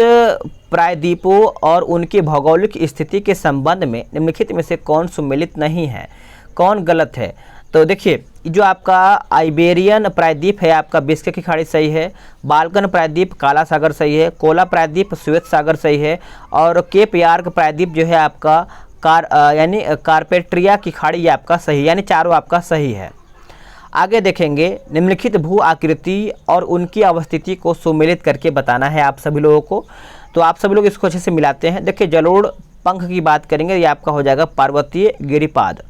प्रायद्वीपों और उनकी भौगोलिक स्थिति के संबंध में निम्नलिखित में से कौन सुमेलित नहीं है, कौन गलत है? तो देखिए जो आपका आइबेरियन प्रायद्वीप है आपका बिस्के की खाड़ी सही है, बाल्कन प्रायद्वीप काला सागर सही है, कोला प्रायद्वीप श्वेत सागर सही है, और केप यार्क प्रायद्वीप जो है आपका यानी कार्पेट्रिया की खाड़ी आपका सही, यानी चारों आपका सही है। आगे देखेंगे, निम्नलिखित भू आकृति और उनकी अवस्थिति को सुमेलित करके बताना है आप सभी लोगों को। तो आप सभी लोग इसको अच्छे से मिलाते हैं। देखिए जलोढ़ पंख की बात करेंगे, ये आपका हो जाएगा पर्वतीय गिरिपाद।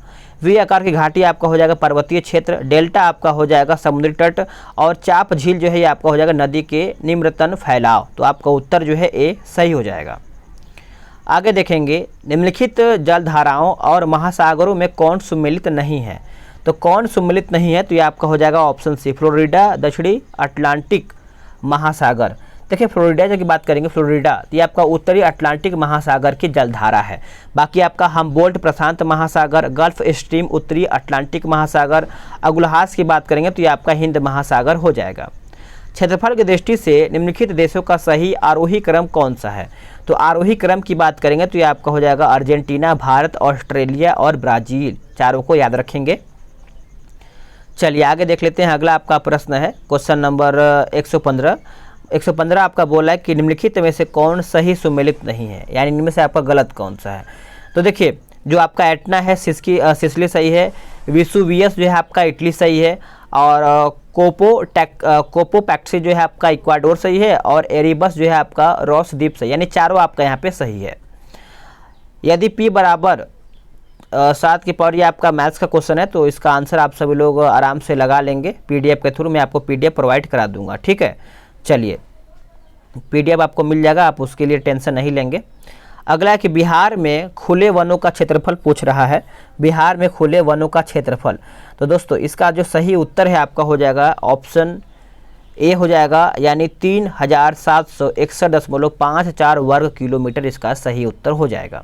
वी आकार की घाटी आपका हो जाएगा पर्वतीय क्षेत्र। डेल्टा आपका हो जाएगा समुद्री तट, और चाप झील जो है ये आपका हो जाएगा नदी के निम्नतम फैलाव। तो आपका उत्तर जो है ए सही हो जाएगा। आगे देखेंगे, निम्नलिखित जलधाराओं और महासागरों में कौन सुमेलित नहीं है? तो कौन सुमेलित नहीं है? तो ये आपका हो जाएगा ऑप्शन सी, फ्लोरिडा दक्षिणी अटलांटिक महासागर। देखिए फ्लोरिडा की बात करेंगे, फ्लोरिडा तो ये आपका उत्तरी अटलांटिक महासागर की जलधारा है। बाकी आपका हम्बोल्ट प्रशांत महासागर, गल्फ स्ट्रीम उत्तरी अटलांटिक महासागर। अगुलहास की बात करेंगे तो ये आपका हिंद महासागर हो जाएगा। क्षेत्रफल की दृष्टि से निम्नलिखित देशों का सही आरोही क्रम कौन सा है? तो आरोही क्रम की बात करेंगे तो ये आपका हो जाएगा अर्जेंटीना, भारत, ऑस्ट्रेलिया और ब्राज़ील, चारों को याद रखेंगे। चलिए आगे देख लेते हैं। अगला आपका प्रश्न है क्वेश्चन नंबर 115 आपका बोला है कि निम्नलिखित में से कौन सही सुमेलित नहीं है, यानी इनमें से आपका गलत कौन सा है? तो देखिए जो आपका एटना है सिसिली सही है, विसुवियस जो है आपका इटली सही है, और कोपोपैक्सी जो है आपका इक्वाडोर सही है, और एरिबस जो है आपका रॉस द्वीप सही, यानी चारों आपका यहाँ पे सही है। यदि p बराबर 7 की पावर, ये आपका मैथ्स का क्वेश्चन है, तो इसका आंसर आप सभी लोग आराम से लगा लेंगे पीडीएफ के थ्रू। मैं आपको पीडीएफ प्रोवाइड करा दूंगा, ठीक है। चलिए पीडीएफ आपको मिल जाएगा, आप उसके लिए टेंशन नहीं लेंगे। अगला है कि बिहार में खुले वनों का क्षेत्रफल पूछ रहा है, बिहार में खुले वनों का क्षेत्रफल। तो दोस्तों इसका जो सही उत्तर है आपका हो जाएगा ऑप्शन ए हो जाएगा, यानी 3761.54 वर्ग किलोमीटर इसका सही उत्तर हो जाएगा।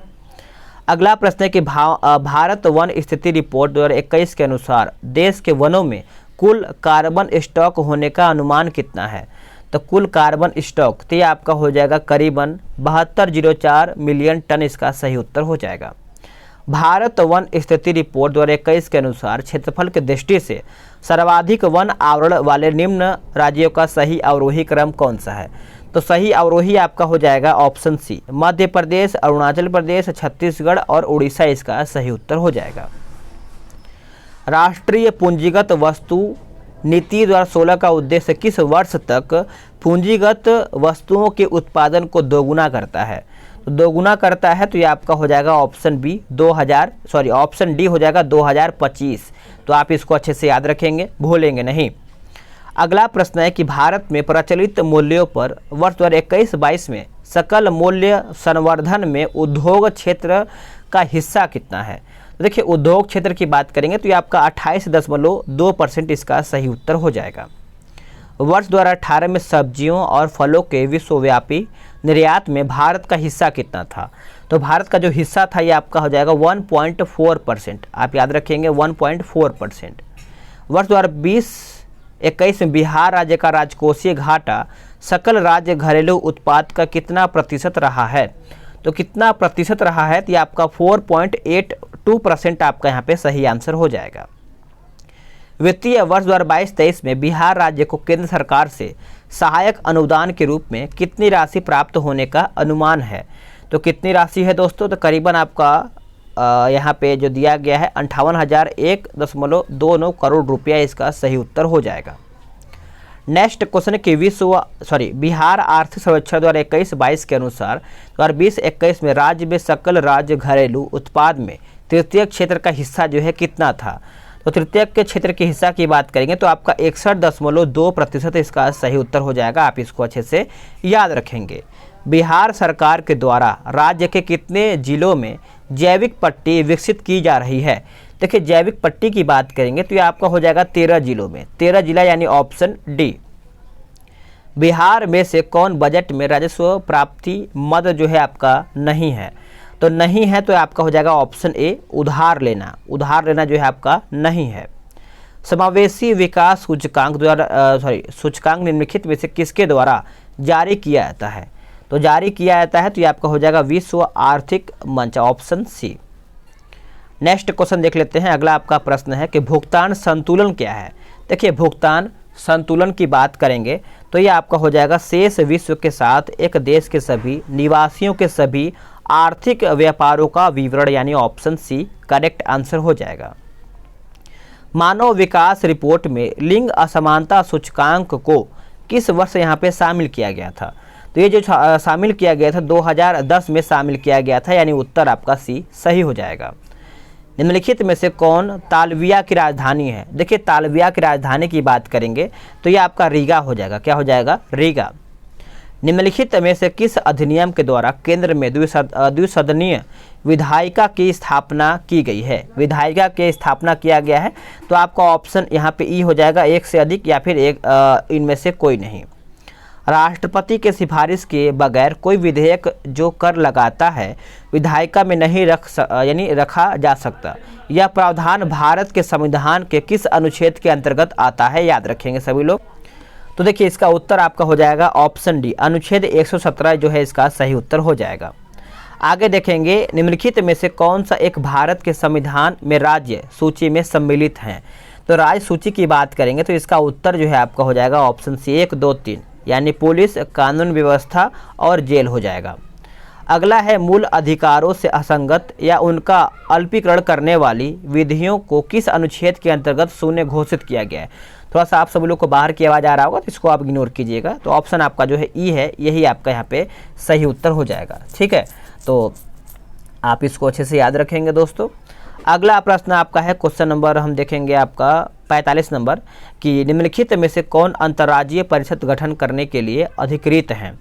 अगला प्रश्न है कि भारत वन स्थिति रिपोर्ट 2021 के अनुसार देश के वनों में कुल कार्बन स्टॉक होने का अनुमान कितना है? तो कुल कार्बन स्टॉक तो ये आपका हो जाएगा करीबन 7204 मिलियन टन, इसका सही उत्तर हो जाएगा। भारत वन स्थिति रिपोर्ट 2021 के अनुसार क्षेत्रफल की दृष्टि से सर्वाधिक वन आवरण वाले निम्न राज्यों का सही अवरोही क्रम कौन सा है? तो सही अवरोही आपका हो जाएगा ऑप्शन सी, मध्य प्रदेश, अरुणाचल प्रदेश, छत्तीसगढ़ और उड़ीसा, इसका सही उत्तर हो जाएगा। राष्ट्रीय पूंजीगत वस्तु नीति 2016 का उद्देश्य किस वर्ष तक पूंजीगत वस्तुओं के उत्पादन को दोगुना करता है? तो दोगुना करता है, तो ये आपका हो जाएगा ऑप्शन बी ऑप्शन डी हो जाएगा 2025। तो आप इसको अच्छे से याद रखेंगे, भूलेंगे नहीं। अगला प्रश्न है कि भारत में प्रचलित मूल्यों पर वर्ष 2021-22 में सकल मूल्य संवर्धन में उद्योग क्षेत्र का हिस्सा कितना है? तो देखिए उद्योग क्षेत्र की बात करेंगे तो ये आपका 28.2% इसका सही उत्तर हो जाएगा। वर्ष 2018 में सब्जियों और फलों के विश्वव्यापी निर्यात में भारत का हिस्सा कितना था? तो भारत का जो हिस्सा था ये आपका हो जाएगा 1.4%, आप याद रखेंगे 1.4%। वर्ष 2020-21 में बिहार राज्य का राजकोषीय घाटा सकल राज्य घरेलू उत्पाद का कितना प्रतिशत रहा है? तो कितना प्रतिशत रहा है? तो ये आपका 4.82% आपका यहाँ पे सही आंसर हो जाएगा। वित्तीय वर्ष 2022-23 में बिहार राज्य को केंद्र सरकार से सहायक अनुदान के रूप में कितनी राशि प्राप्त होने का अनुमान है? तो कितनी राशि है दोस्तों? तो करीबन आपका यहाँ पे जो दिया गया है 58,001.29 करोड़ रुपया इसका सही उत्तर हो जाएगा। नेक्स्ट क्वेश्चन है कि बिहार आर्थिक सर्वेक्षण 2021-22 के अनुसार 2020-21 में राज्य में सकल राज्य घरेलू उत्पाद में तृतीय क्षेत्र का हिस्सा जो है कितना था? तो तृतीय के क्षेत्र के हिस्सा की बात करेंगे तो आपका 61.2% इसका सही उत्तर हो जाएगा। आप इसको अच्छे से याद रखेंगे। बिहार सरकार के द्वारा राज्य के कितने जिलों में जैविक पट्टी विकसित की जा रही है? देखिए जैविक पट्टी की बात करेंगे तो ये आपका हो जाएगा 13 जिलों में, 13 जिला यानी ऑप्शन डी। बिहार में से कौन बजट में राजस्व प्राप्ति मद जो है आपका नहीं है? तो नहीं है तो आपका हो जाएगा ऑप्शन ए उधार लेना। उधार लेना जो है आपका नहीं है। समावेशी विकास सूचकांक सूचकांक निम्नलिखित में से किसके द्वारा जारी किया जाता है? तो जारी किया जाता है तो ये आपका हो जाएगा विश्व आर्थिक मंच, ऑप्शन सी। नेक्स्ट क्वेश्चन देख लेते हैं। अगला आपका प्रश्न है कि भुगतान संतुलन क्या है? देखिए भुगतान संतुलन की बात करेंगे तो ये आपका हो जाएगा शेष विश्व के साथ एक देश के सभी निवासियों के सभी आर्थिक व्यापारों का विवरण, यानी ऑप्शन सी करेक्ट आंसर हो जाएगा। मानव विकास रिपोर्ट में लिंग असमानता सूचकांक को किस वर्ष यहाँ पे शामिल किया गया था? तो ये जो शामिल किया गया था 2010 में शामिल किया गया था, यानी उत्तर आपका सी सही हो जाएगा। निम्नलिखित में से कौन तालविया की राजधानी है? देखिए तालविया की राजधानी की बात करेंगे तो ये आपका रीगा हो जाएगा। क्या हो जाएगा? रीगा। निम्नलिखित में से किस अधिनियम के द्वारा केंद्र में द्विसदनीय विधायिका की स्थापना की गई है? विधायिका की स्थापना किया गया है तो आपका ऑप्शन यहाँ पे ई हो जाएगा, एक से अधिक या फिर एक इनमें से कोई नहीं। राष्ट्रपति के सिफारिश के बगैर कोई विधेयक जो कर लगाता है विधायिका में नहीं रखा जा सकता। यह प्रावधान भारत के संविधान के किस अनुच्छेद के अंतर्गत आता है? याद रखेंगे सभी लोग। तो देखिए इसका उत्तर आपका हो जाएगा ऑप्शन डी, अनुच्छेद 117 जो है इसका सही उत्तर हो जाएगा। आगे देखेंगे निम्नलिखित में से कौन सा एक भारत के संविधान में राज्य सूची में सम्मिलित हैं? तो राज्य सूची की बात करेंगे तो इसका उत्तर जो है आपका हो जाएगा ऑप्शन सी 1, 2, 3, यानी पुलिस, कानून व्यवस्था और जेल हो जाएगा। अगला है मूल अधिकारों से असंगत या उनका अल्पीकरण करने वाली विधियों को किस अनुच्छेद के अंतर्गत शून्य घोषित किया गया है? थोड़ा सा आप सभी लोग को बाहर की आवाज़ आ रहा होगा तो इसको आप इग्नोर कीजिएगा। तो ऑप्शन आपका जो है ई है, यही आपका यहाँ पे सही उत्तर हो जाएगा। ठीक है, तो आप इसको अच्छे से याद रखेंगे दोस्तों। अगला प्रश्न आपका है क्वेश्चन नंबर हम देखेंगे आपका 45 नंबर कि निम्नलिखित में से कौन अंतर्राज्यीय परिषद गठन करने के लिए अधिकृत हैं?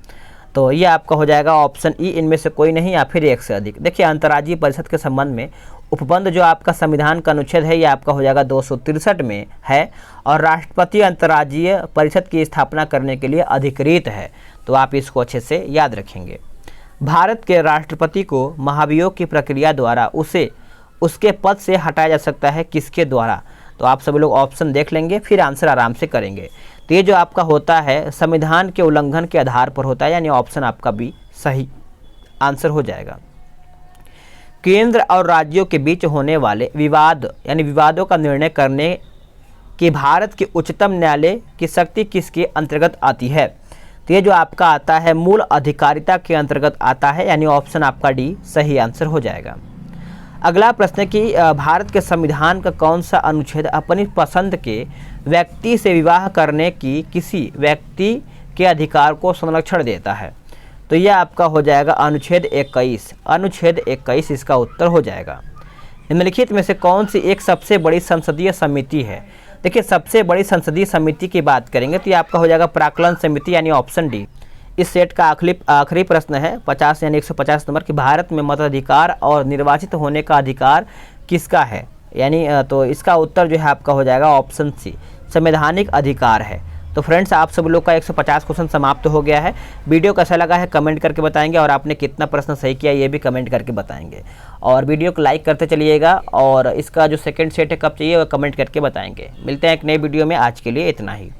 तो ये आपका हो जाएगा ऑप्शन ई, इनमें से कोई नहीं या फिर एक से अधिक। देखिए अंतर्राज्यीय परिषद के संबंध में उपबंध जो आपका संविधान का अनुच्छेद है ये आपका हो जाएगा 263 में है और राष्ट्रपति अंतर्राज्यीय परिषद की स्थापना करने के लिए अधिकृत है। तो आप इसको अच्छे से याद रखेंगे। भारत के राष्ट्रपति को महाभियोग की प्रक्रिया द्वारा उसे उसके पद से हटाया जा सकता है, किसके द्वारा? तो आप सभी लोग ऑप्शन देख लेंगे फिर आंसर आराम से करेंगे। तो ये जो आपका होता है संविधान के उल्लंघन के आधार पर होता है, यानी ऑप्शन आपका बी सही आंसर हो जाएगा। केंद्र और राज्यों के बीच होने वाले विवाद यानी विवादों का निर्णय करने की भारत के उच्चतम न्यायालय की शक्ति किसके अंतर्गत आती है? तो ये जो आपका आता है मूल अधिकारिता के अंतर्गत आता है, यानी ऑप्शन आपका डी सही आंसर हो जाएगा। अगला प्रश्न है कि भारत के संविधान का कौन सा अनुच्छेद अपनी पसंद के व्यक्ति से विवाह करने की किसी व्यक्ति के अधिकार को संरक्षण देता है? तो यह आपका हो जाएगा अनुच्छेद 21। अनुच्छेद 21 इसका उत्तर हो जाएगा। निम्नलिखित में से कौन सी एक सबसे बड़ी संसदीय समिति है? देखिए सबसे बड़ी संसदीय समिति की बात करेंगे तो ये आपका हो जाएगा प्राक्कलन समिति, यानी ऑप्शन डी। इस सेट का आखिरी प्रश्न है 50 यानी 150 नंबर कि भारत में मताधिकार और निर्वाचित होने का अधिकार किसका है? यानी तो इसका उत्तर जो है आपका हो जाएगा ऑप्शन सी, संवैधानिक अधिकार है। तो फ्रेंड्स आप सब लोग का 150 क्वेश्चन समाप्त हो गया है। वीडियो कैसा लगा है कमेंट करके बताएंगे और आपने कितना प्रश्न सही किया ये भी कमेंट करके बताएंगे और वीडियो को लाइक करते चलिएगा और इसका जो सेकंड सेट है कब चाहिए वो कमेंट करके बताएंगे। मिलते हैं एक नए वीडियो में, आज के लिए इतना ही।